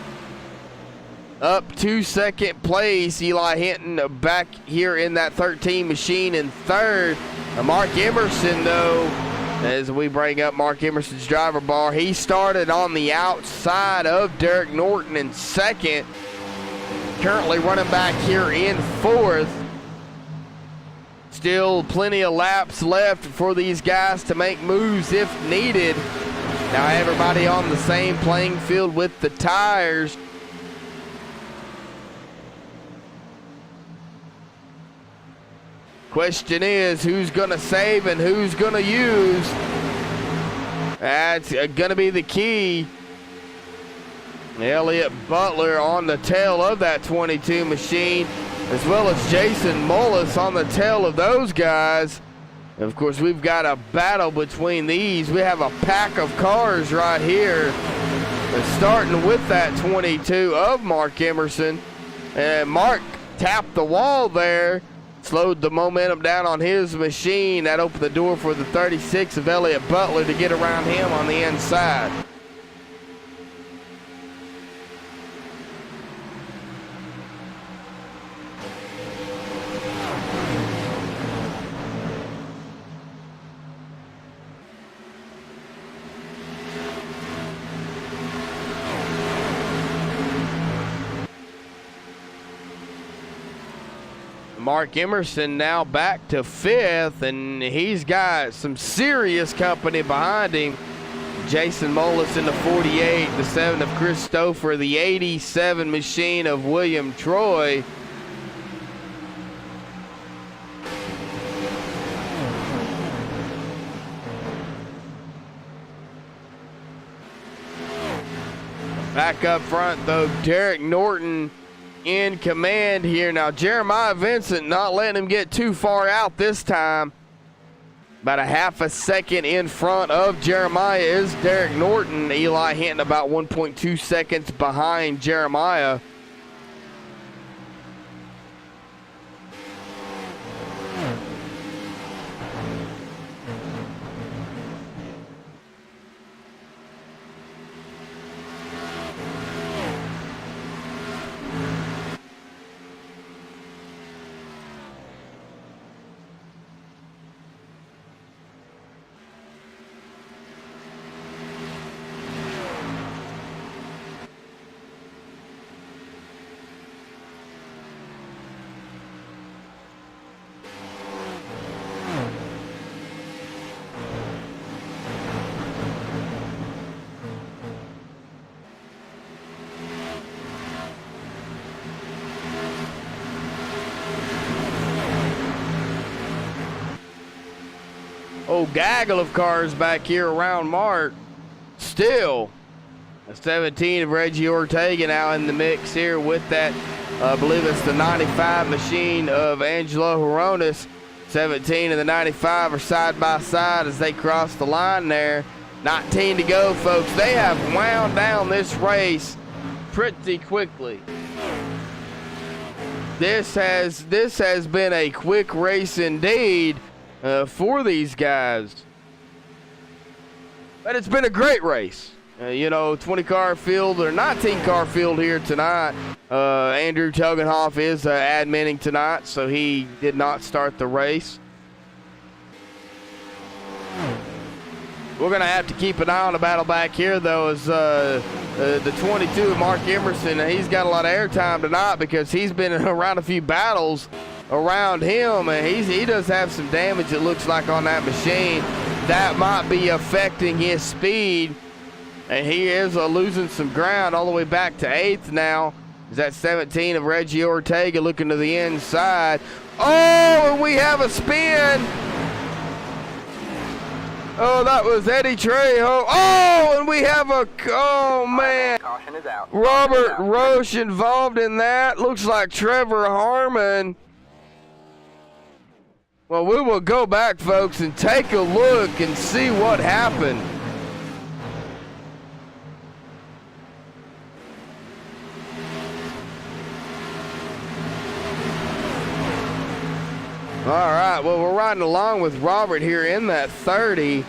Up to second place, Eli Hinton back here in that 13 machine in third. Mark Emerson, though, as we bring up Mark Emerson's driver bar, he started on the outside of Derek Norton in second. Currently running back here in fourth. Still plenty of laps left for these guys to make moves if needed. Now everybody on the same playing field with the tires. Question is, who's going to save and who's going to use? That's going to be the key. Elliott Butler on the tail of that 22 machine, as well as Jason Mullis on the tail of those guys. And of course, we've got a battle between these. We have a pack of cars right here. Starting with that 22 of Mark Emerson. And Mark tapped the wall there. Slowed the momentum down on his machine. That opened the door for the 36 of Elliott Butler to get around him on the inside. Mark Emerson now back to fifth, and he's got some serious company behind him. Jason Mullis in the 48, the 7 of Christopher, the 87 machine of William Troy. Back up front, though, Derek Norton in command here. Now, Jeremiah Vincent not letting him get too far out this time. About a half a second in front of Jeremiah is Derek Norton. Eli Hinton about 1.2 seconds behind Jeremiah. Oh, gaggle of cars back here around Mark. Still, a 17 of Reggie Ortega now in the mix here with that, I believe it's the 95 machine of Angelo Horonis. 17 and the 95 are side by side as they cross the line there. 19 to go, folks. They have wound down this race pretty quickly. This has been a quick race indeed. For these guys. But it's been a great race. 20-car field or 19-car field here tonight. Andrew Togenhoff is admitting tonight, so he did not start the race. We're going to have to keep an eye on the battle back here, though, as the 22 of Mark Emerson, he's got a lot of airtime tonight because he's been around a few battles around him, and he does have some damage, it looks like, on that machine. That might be affecting his speed, and he is losing some ground all the way back to 8th now. Is that 17 of Reggie Ortega looking to the inside. Oh, and we have a spin. Oh, that was Eddie Trejo. Oh, and we have oh man. Caution is out. Robert Roche involved in that. Looks like Trevor Harmon. Well, we will go back, folks, and take a look and see what happened. right, well, we're riding along with Robert here in that 30.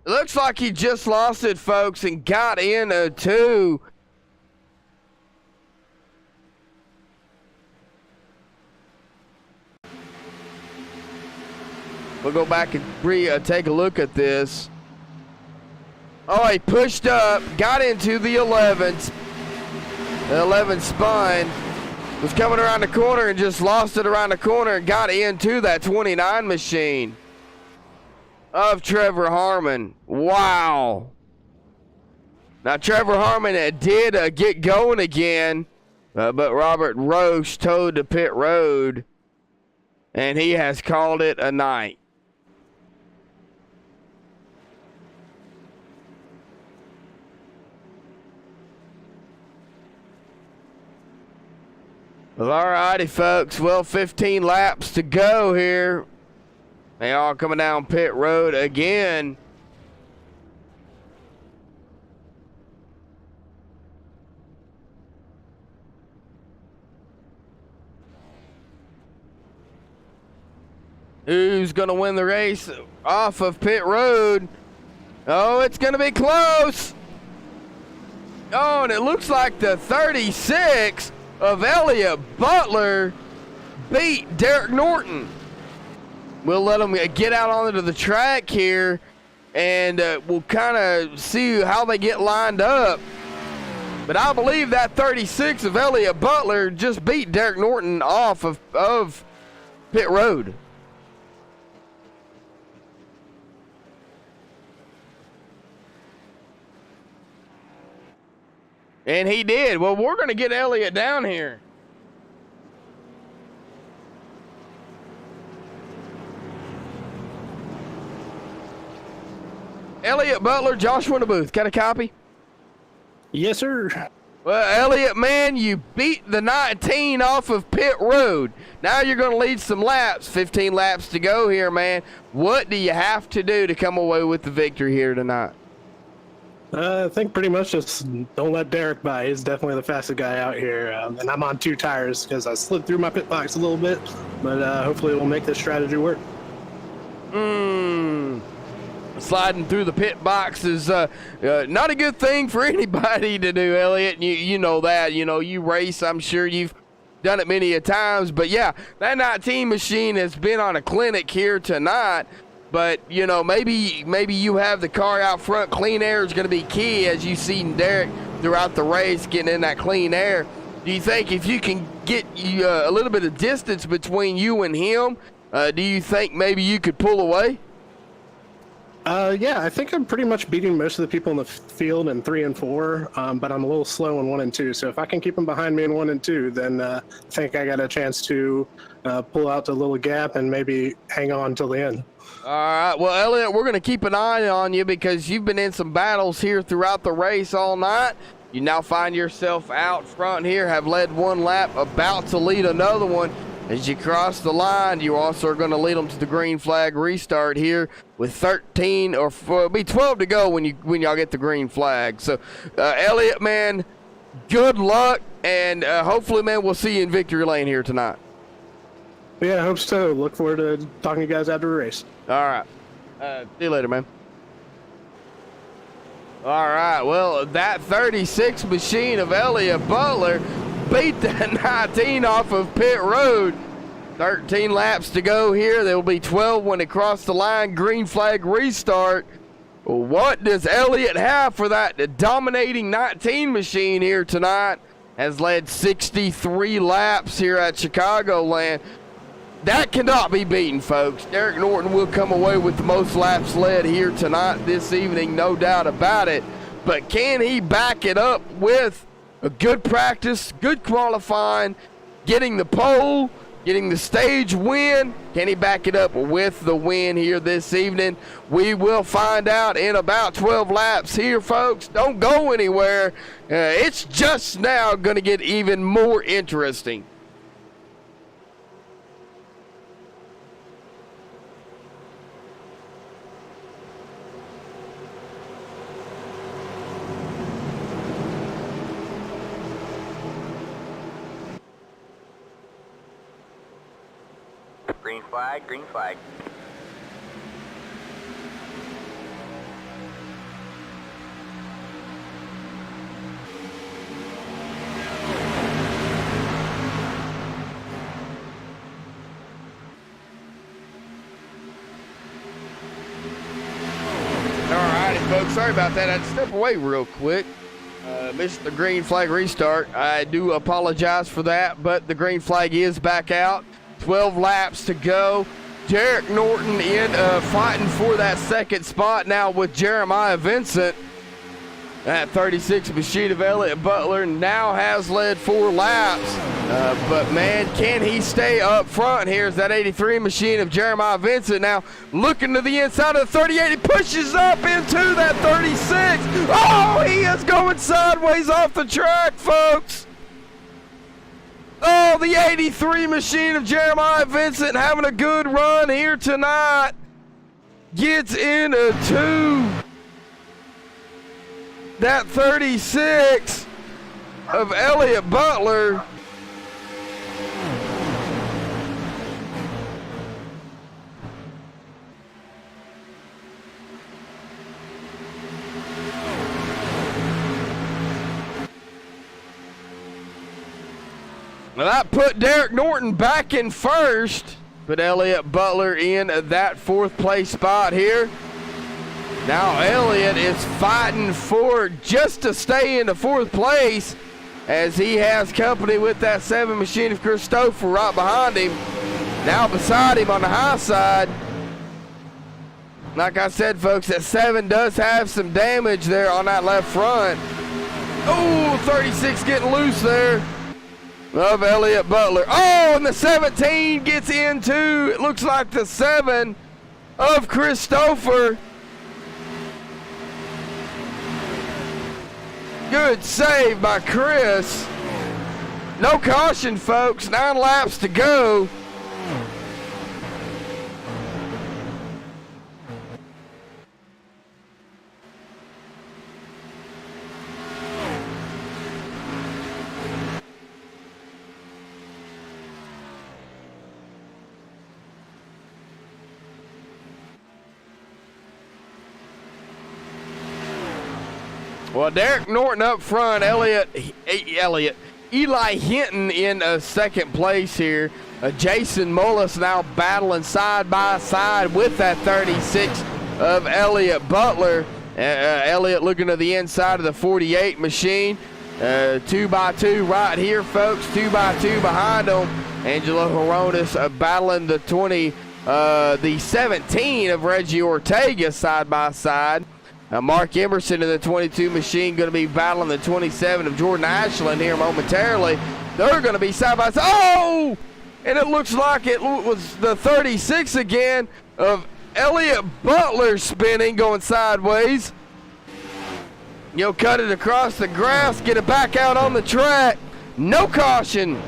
It looks like he just lost it, folks, and got in a 2. We'll go back and take a look at this. Oh, he pushed up, got into the 11s. The 11 spun, was coming around the corner and just lost it around the corner and got into that 29 machine of Trevor Harmon. Wow. Now, Trevor Harmon did get going again, but Robert Roche towed to pit road, and he has called it a night. Well, all righty, folks. Well, 15 laps to go here. They are coming down pit road again. Who's going to win the race off of pit road? Oh, it's going to be close. Oh, and it looks like the 36 of Elliott Butler beat Derek Norton. We'll let them get out onto the track here, and we'll kind of see how they get lined up. But I believe that 36 of Elliott Butler just beat Derek Norton off of pit road. And he did. Well, we're going to get Elliott down here. Elliott Butler, Joshua in the booth. Got a copy? Yes, sir. Well, Elliott, man, you beat the 19 off of pit road. Now you're going to lead some laps. 15 laps to go here, man. What do you have to do to come away with the victory here tonight? I think pretty much just don't let Derek by. He's definitely the fastest guy out here. And I'm on 2 tires because I slid through my pit box a little bit. But hopefully we'll make this strategy work. Sliding through the pit box is not a good thing for anybody to do, Elliott. You know that. You know, you race. I'm sure you've done it many a times. But, yeah, that 19 machine has been on a clinic here tonight. But, you know, maybe you have the car out front. Clean air is going to be key, as you've seen Derek throughout the race getting in that clean air. Do you think if you can get a little bit of distance between you and him, do you think maybe you could pull away? Yeah, I think I'm pretty much beating most of the people in the field in 3 and 4, but I'm a little slow in 1 and 2. So if I can keep them behind me in 1 and 2, then I think I got a chance to pull out the little gap and maybe hang on till the end. All right. Well, Elliott, we're going to keep an eye on you because you've been in some battles here throughout the race all night. You now find yourself out front here, have led 1 lap, about to lead another one. As you cross the line, you also are going to lead them to the green flag restart here with 13 or it'll be 12 to go when y'all get the green flag. So, Elliott, man, good luck, and hopefully, man, we'll see you in victory lane here tonight. Yeah, I hope so. Look forward to talking to you guys after the race. All right. See you later, man. All right. Well, that 36 machine of Elliott Butler beat that 19 off of pit road. 13 laps to go here. There will be 12 when they cross the line. Green flag restart. What does Elliott have for that dominating 19 machine here tonight? Has led 63 laps here at Chicagoland. That cannot be beaten, folks. Derek Norton will come away with the most laps led here tonight, this evening, no doubt about it. But can he back it up with a good practice, good qualifying, getting the pole, getting the stage win? Can he back it up with the win here this evening? We will find out in about 12 laps here, folks. Don't go anywhere. It's just now going to get even more interesting. Green flag, green flag. Alrighty, folks, sorry about that. I had to step away real quick. Missed the green flag restart. I do apologize for that, but the green flag is back out. 12 laps to go. Derek Norton in fighting for that second spot now with Jeremiah Vincent. That 36 machine of Elliott Butler now has led 4 laps. But, man, can he stay up front? Here's that 83 machine of Jeremiah Vincent now looking to the inside of the 38. He pushes up into that 36. Oh, he is going sideways off the track, folks. Oh, the 83 machine of Jeremiah Vincent having a good run here tonight. Gets into 2. That 36 of Elliott Butler. Well, that put Derek Norton back in first, but Elliott Butler in that 4th place spot here. Now Elliott is fighting for just to stay in the 4th place as he has company with that 7 machine of Christopher right behind him. Now beside him on the high side. Like I said, folks, that 7 does have some damage there on that left front. Oh, 36 getting loose there of Elliott Butler. Oh, and the 17 gets into, it looks like the 7 of Christopher. Good save by Chris. No caution, folks. 9 laps to go. Well, Derek Norton up front, Eli Hinton in 2nd place here. Jason Mullis now battling side by side with that 36 of Elliott Butler. Elliott looking to the inside of the 48 machine. 2 by 2 right here, folks. 2 by 2 behind them. Angelo Horonis battling the 17 of Reggie Ortega side by side. Mark Emerson in the 22 machine going to be battling the 27 of Jordan Ashland here momentarily. They're going to be side by side. Oh! And it looks like it was the 36 again of Elliott Butler spinning, going sideways. You'll cut it across the grass, get it back out on the track. No caution.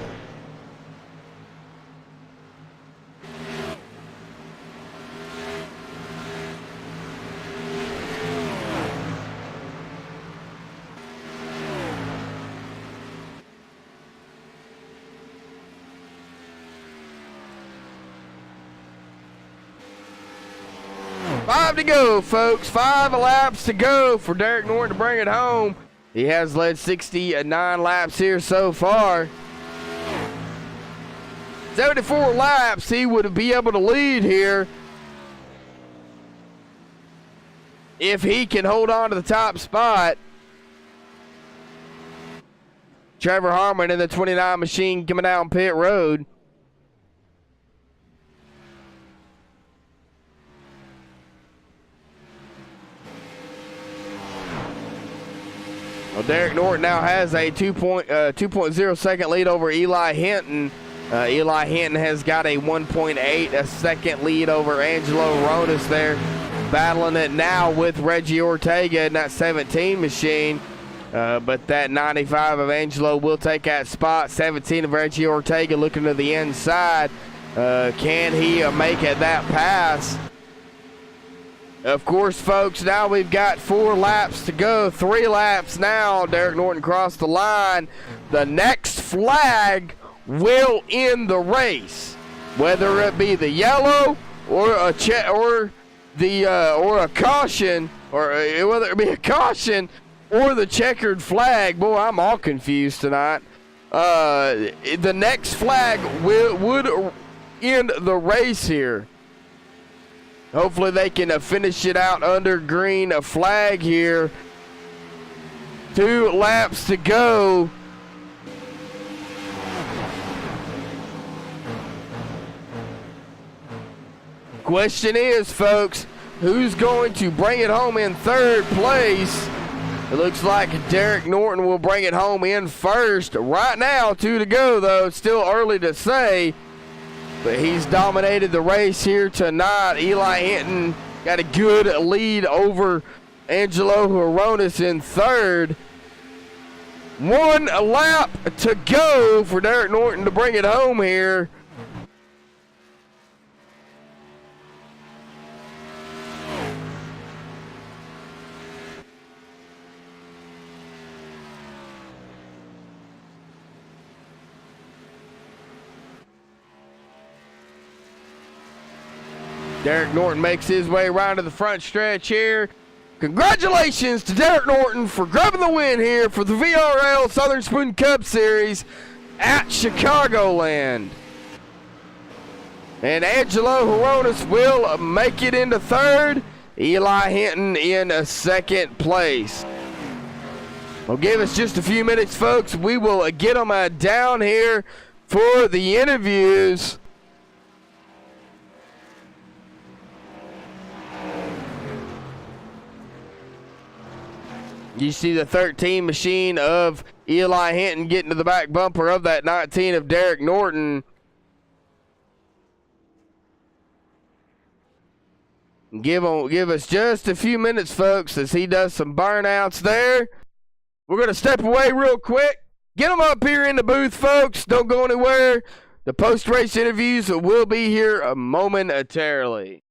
Five to go, folks. 5 laps to go for Derek Norton to bring it home. He has led 69 laps here so far. 74 laps, he would be able to lead here if he can hold on to the top spot. Trevor Harmon in the 29 machine coming down pit road. Well, Derek Norton now has a 2.0 second lead over Eli Hinton. Eli Hinton has got a 1.8 second lead over Angelo Rodas there, battling it now with Reggie Ortega in that 17 machine. But that 95 of Angelo will take that spot. 17 of Reggie Ortega looking to the inside. Can he make it that pass? Of course, folks, now we've got 4 laps to go. 3 laps now. Derek Norton crossed the line. The next flag will end the race. whether it be the yellow or a caution, or whether it be a caution or the checkered flag. Boy, I'm all confused tonight. The next flag would end the race here. Hopefully they can finish it out under green flag here. 2 laps to go. Question is, folks, who's going to bring it home in third place? It looks like Derek Norton will bring it home in first. Right now, 2 to go, though. It's still early to say, but he's dominated the race here tonight. Eli Hinton got a good lead over Angelo Huronis in third. 1 lap to go for Derek Norton to bring it home here. Derek Norton makes his way around to the front stretch here. Congratulations to Derek Norton for grabbing the win here for the VRL Southern Spoon Cup Series at Chicagoland. And Angelo Huronis will make it into third. Eli Hinton in second place. Well, give us just a few minutes, folks. We will get them down here for the interviews. You see the 13 machine of Eli Hinton getting to the back bumper of that 19 of Derek Norton. Give us just a few minutes, folks, as he does some burnouts there. We're going to step away real quick. Get them up here in the booth, folks. Don't go anywhere. The post-race interviews will be here momentarily.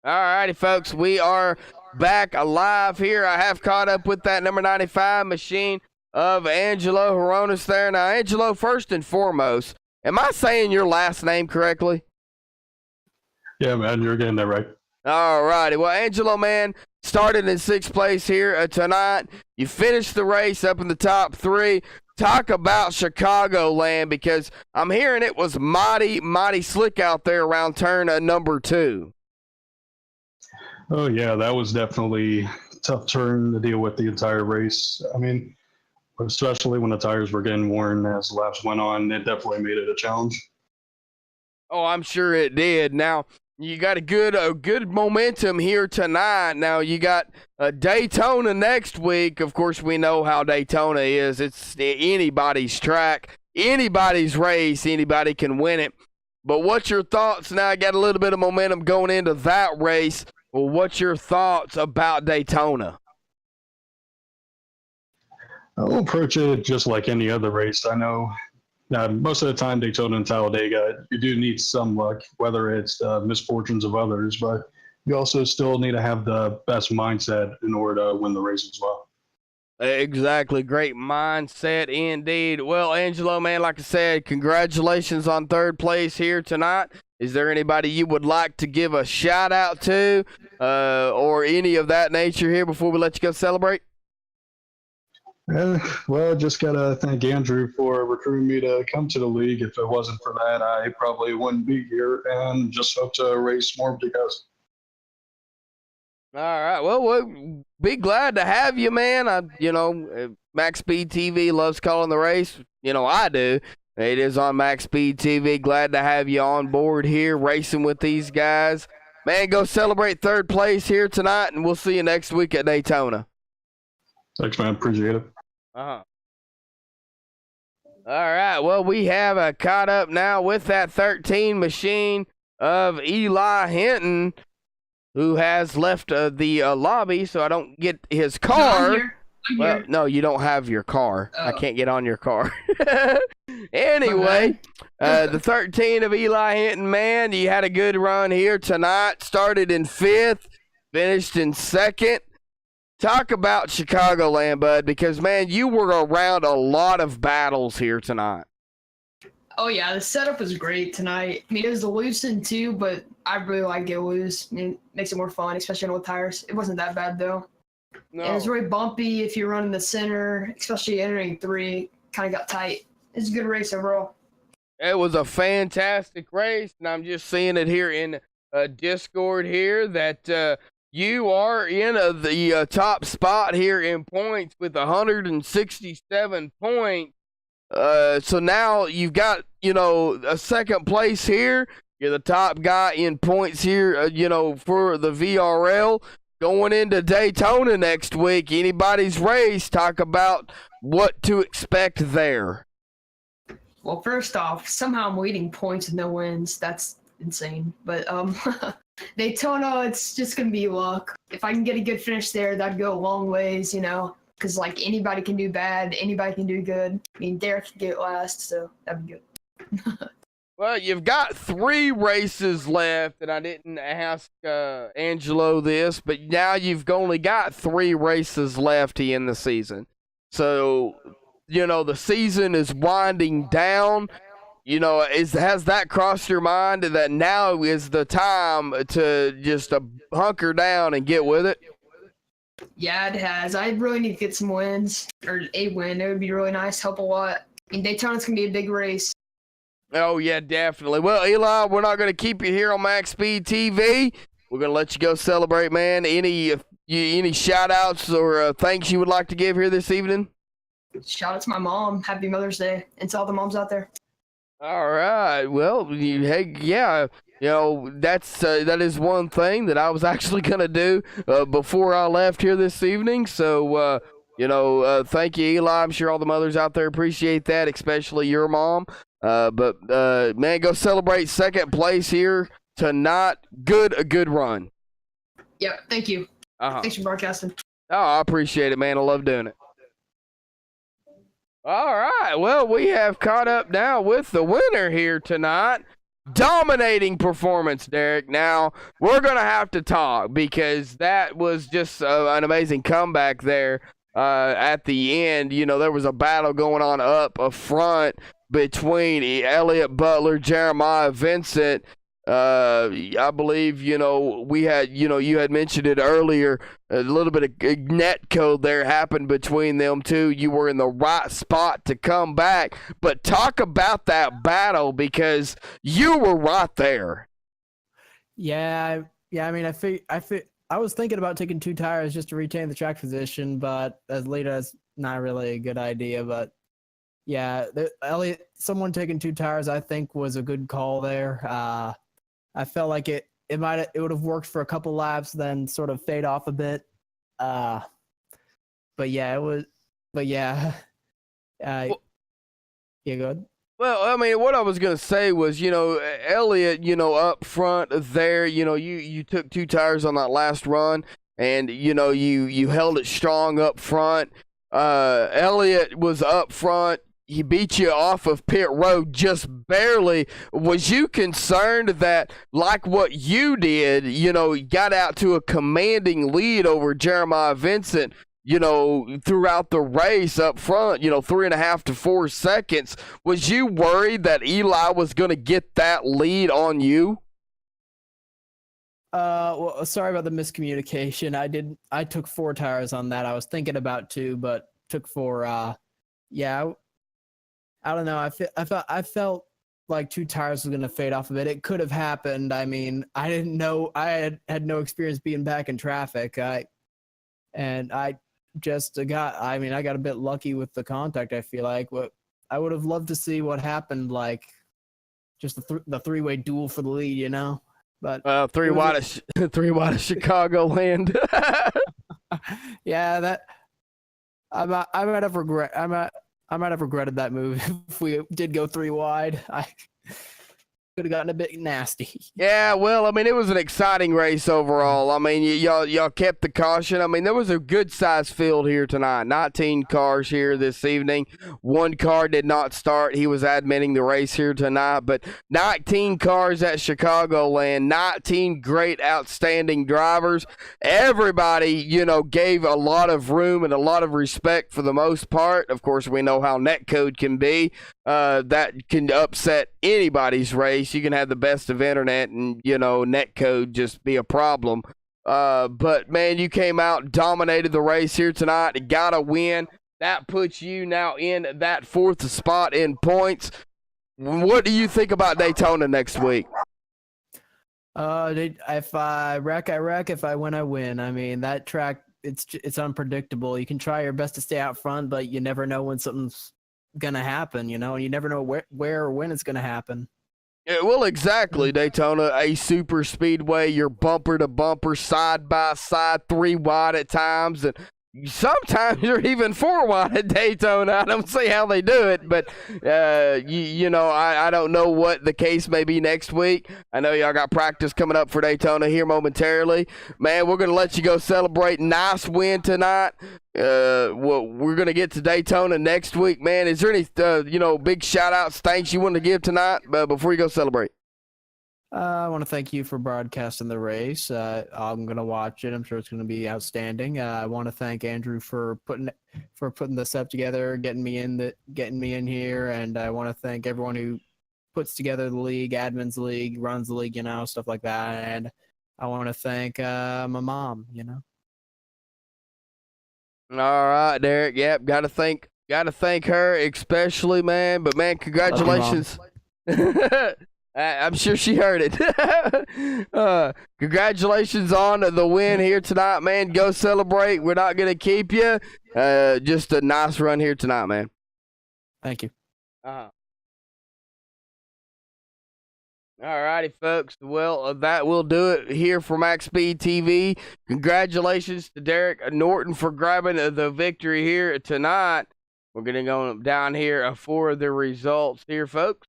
Alrighty, folks, we are back alive here. I have caught up with that number 95 machine of Angelo Huronis there. Now, Angelo, first and foremost, am I saying your last name correctly? Yeah, man, you're getting that right. Alrighty, well, Angelo, man, started in 6th place here tonight. You finished the race up in the top 3. Talk about Chicagoland, because I'm hearing it was mighty, mighty slick out there around turn number 2. Oh, yeah, that was definitely a tough turn to deal with the entire race. I mean, especially when the tires were getting worn as the laps went on, it definitely made it a challenge. Oh, I'm sure it did. Now, you got a good momentum here tonight. Now, you got Daytona next week. Of course, we know how Daytona is. It's anybody's track, anybody's race, anybody can win it. But what's your thoughts now? I got a little bit of momentum going into that race. Well, what's your thoughts about Daytona? I'll approach it just like any other race. I know most of the time, Daytona and Talladega, you do need some luck, whether it's misfortunes of others, but you also still need to have the best mindset in order to win the race as well. Exactly. Great mindset indeed. Well, Angelo, man, like I said, congratulations on 3rd place here tonight. Is there anybody you would like to give a shout out to or any of that nature here before we let you go celebrate? Well, just got to thank Andrew for recruiting me to come to the league. If it wasn't for that, I probably wouldn't be here, and just hope to race more because. All right. Well, we'll be glad to have you, man. MaxSpeedTV loves calling the race. I do. It is on MaxSpeedTV. Glad to have you on board here racing with these guys. Man, go celebrate 3rd place here tonight, and we'll see you next week at Daytona. Thanks, man. Appreciate it. All right. Well, we have caught up now with that 13 machine of Eli Hinton, who has left the lobby, so I don't get his car. Well, no, you don't have your car. I can't get on your car. Anyway, the 13 of Eli Hinton, man, you had a good run here tonight. Started in 5th, finished in 2nd. Talk about Chicagoland, bud, because, man, you were around a lot of battles here tonight. Oh, yeah, the setup was great tonight. I mean, it was the loosened too, but I really like it loose. I mean, it makes it more fun, especially with tires. It wasn't that bad, though. No. And it was really bumpy if you run in the center, especially entering 3. Kind of got tight. It was a good race overall. It was a fantastic race, and I'm just seeing it here in Discord here that you are in the top spot here in points with 167 points. So now you've got, a 2nd place here. You're the top guy in points here, for the VRL. Going into Daytona next week, anybody's race, talk about what to expect there. Well, first off, somehow I'm leading points with no wins. That's insane. But Daytona, it's just going to be luck. If I can get a good finish there, that'd go a long ways, because, anybody can do bad, anybody can do good. I mean, Derek can get last, so that'd be good. Well, you've got 3 races left, and I didn't ask Angelo this, but now you've only got 3 races left in the season. So, the season is winding down. Has that crossed your mind that now is the time to just hunker down and get with it? Yeah, it has. I really need to get some wins, or a win. It would be really nice, help a lot. I mean, Daytona's going to be a big race. Oh, yeah, definitely. Well, Eli, we're not going to keep you here on MaxSpeedTV. We're going to let you go celebrate, man. Any shout-outs or thanks you would like to give here this evening? Shout out to my mom. Happy Mother's Day. And to all the moms out there. All right. Well, that is one thing that I was actually going to do before I left here this evening. So, thank you, Eli. I'm sure all the mothers out there appreciate that, especially your mom. But man, go celebrate 2nd place here tonight. A good run. Yep, thank you. Thanks for broadcasting. Oh, I appreciate it, man. I love doing it. All right, well, we have caught up now with the winner here tonight. Dominating performance, Derek. Now, we're going to have to talk because that was just an amazing comeback there at the end. There was a battle going on up front between Elliott Butler, Jeremiah Vincent. I believe, we had, you had mentioned it earlier, a little bit of net code there happened between them two. You were in the right spot to come back, but talk about that battle because you were right there. Yeah. I mean, I was thinking about taking 2 tires just to retain the track position, but as late as not really a good idea. But yeah, Elliott, someone taking 2 tires, I think was a good call there. I felt like it would have worked for a couple laps, then sort of fade off a bit. But yeah, it was. But yeah, yeah, go ahead. Well, I mean, what I was going to say was, Elliott, up front there, you took 2 tires on that last run, and, you held it strong up front. Elliott was up front. He beat you off of pit road just barely. Was you concerned that, like what you did, got out to a commanding lead over Jeremiah Vincent, throughout the race up front, 3.5 to 4 seconds? Was you worried that Eli was going to get that lead on you? Well, sorry about the miscommunication. I took 4 tires on that. I was thinking about 2, but took 4. Yeah, I don't know. I felt like 2 tires was going to fade off a bit. It could have happened. I mean, I didn't know. I had no experience being back in traffic. I got a bit lucky with the contact, I feel like. What I would have loved to see what happened, like just the 3-way duel for the lead, But 3 wide of Chicagoland. Yeah, that I might have regretted that move if we did go 3 wide. I could have gotten a bit nasty. Yeah, well, I mean, it was an exciting race overall. I mean, y'all kept the caution. I mean, there was a good-sized field here tonight. 19 cars here this evening. 1 car did not start. He was admitting the race here tonight. But 19 cars at Chicagoland, 19 great, outstanding drivers. Everybody, gave a lot of room and a lot of respect for the most part. Of course, we know how netcode can be. That can upset anybody's race. You can have the best of internet and, netcode just be a problem. But, man, you came out, dominated the race here tonight, got a win. That puts you now in that 4th spot in points. What do you think about Daytona next week? If I wreck, I wreck. If I win, I win. I mean, that track, it's unpredictable. You can try your best to stay out front, but you never know when something's gonna happen, and you never know where or when it's gonna happen. Yeah, well, exactly. Daytona, a super speedway. You're bumper to bumper, side by side, 3 wide at times, and sometimes you're even 4 wide at Daytona. I don't see how they do it, but I don't know what the case may be next week. I know y'all got practice coming up for Daytona here momentarily. Man, we're gonna let you go celebrate. Nice win tonight. We're gonna get to Daytona next week, man. Is there any big shout outs, thanks you want to give tonight before you go celebrate? I want to thank you for broadcasting the race. I'm gonna watch it. I'm sure it's gonna be outstanding. I want to thank Andrew for putting this up together, getting me in here, and I want to thank everyone who puts together the league, admins league, runs the league, stuff like that. And I want to thank my mom. All right, Derek. Yep, gotta thank her especially, man. But man, congratulations. I'm sure she heard it. Congratulations on the win here tonight, man. Go celebrate. We're not gonna keep you. Just a nice run here tonight, man. Thank you. All righty, folks. Well, that will do it here for MaxSpeedTV. Congratulations to Derek Norton for grabbing the victory here tonight. We're going to go down here for the results here, folks.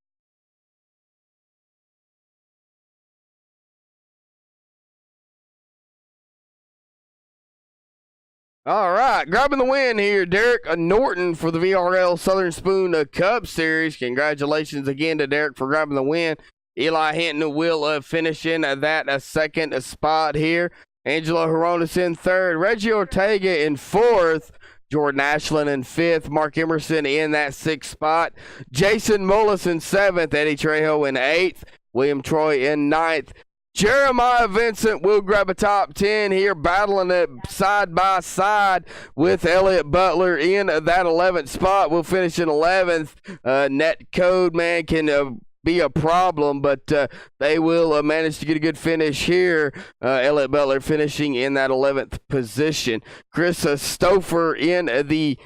All right, grabbing the win here, Derek Norton for the VRL Southern Spoon Cup Series. Congratulations again to Derek for grabbing the win. Eli Hinton will finish in that second spot here. Angelo Horonis in 3rd. Reggie Ortega in 4th. Jordan Ashland in 5th. Mark Emerson in that 6th spot. Jason Mullis in 7th. Eddie Trejo in 8th. William Troy in 9th. Jeremiah Vincent will grab a top 10 here, battling it side by side with Elliott Butler in that 11th spot. We'll finish in 11th. Net code, man, can be a problem, but they will manage to get a good finish here. Elliott Butler finishing in that 11th position. Chris Stouffer in the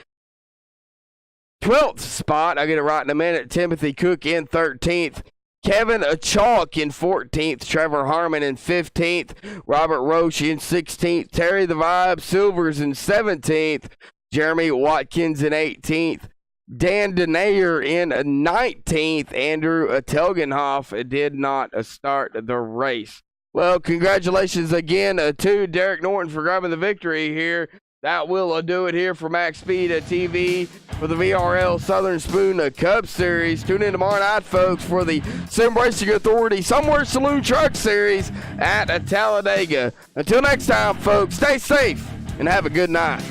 12th spot. I'll get it right in a minute. Timothy Cook in 13th. Kevin Chalk in 14th, Trevor Harmon in 15th, Robert Roche in 16th, Terry the Vibe Silvers in 17th, Jeremy Watkins in 18th, Dan Denayer in 19th, Andrew Telgenhoff did not start the race. Well, congratulations again to Derek Norton for grabbing the victory here. That will do it here for MaxSpeedTV for the VRL Southern Spoon Cup Series. Tune in tomorrow night, folks, for the Sim Racing Authority Somewhere Saloon Truck Series at Talladega. Until next time, folks, stay safe and have a good night.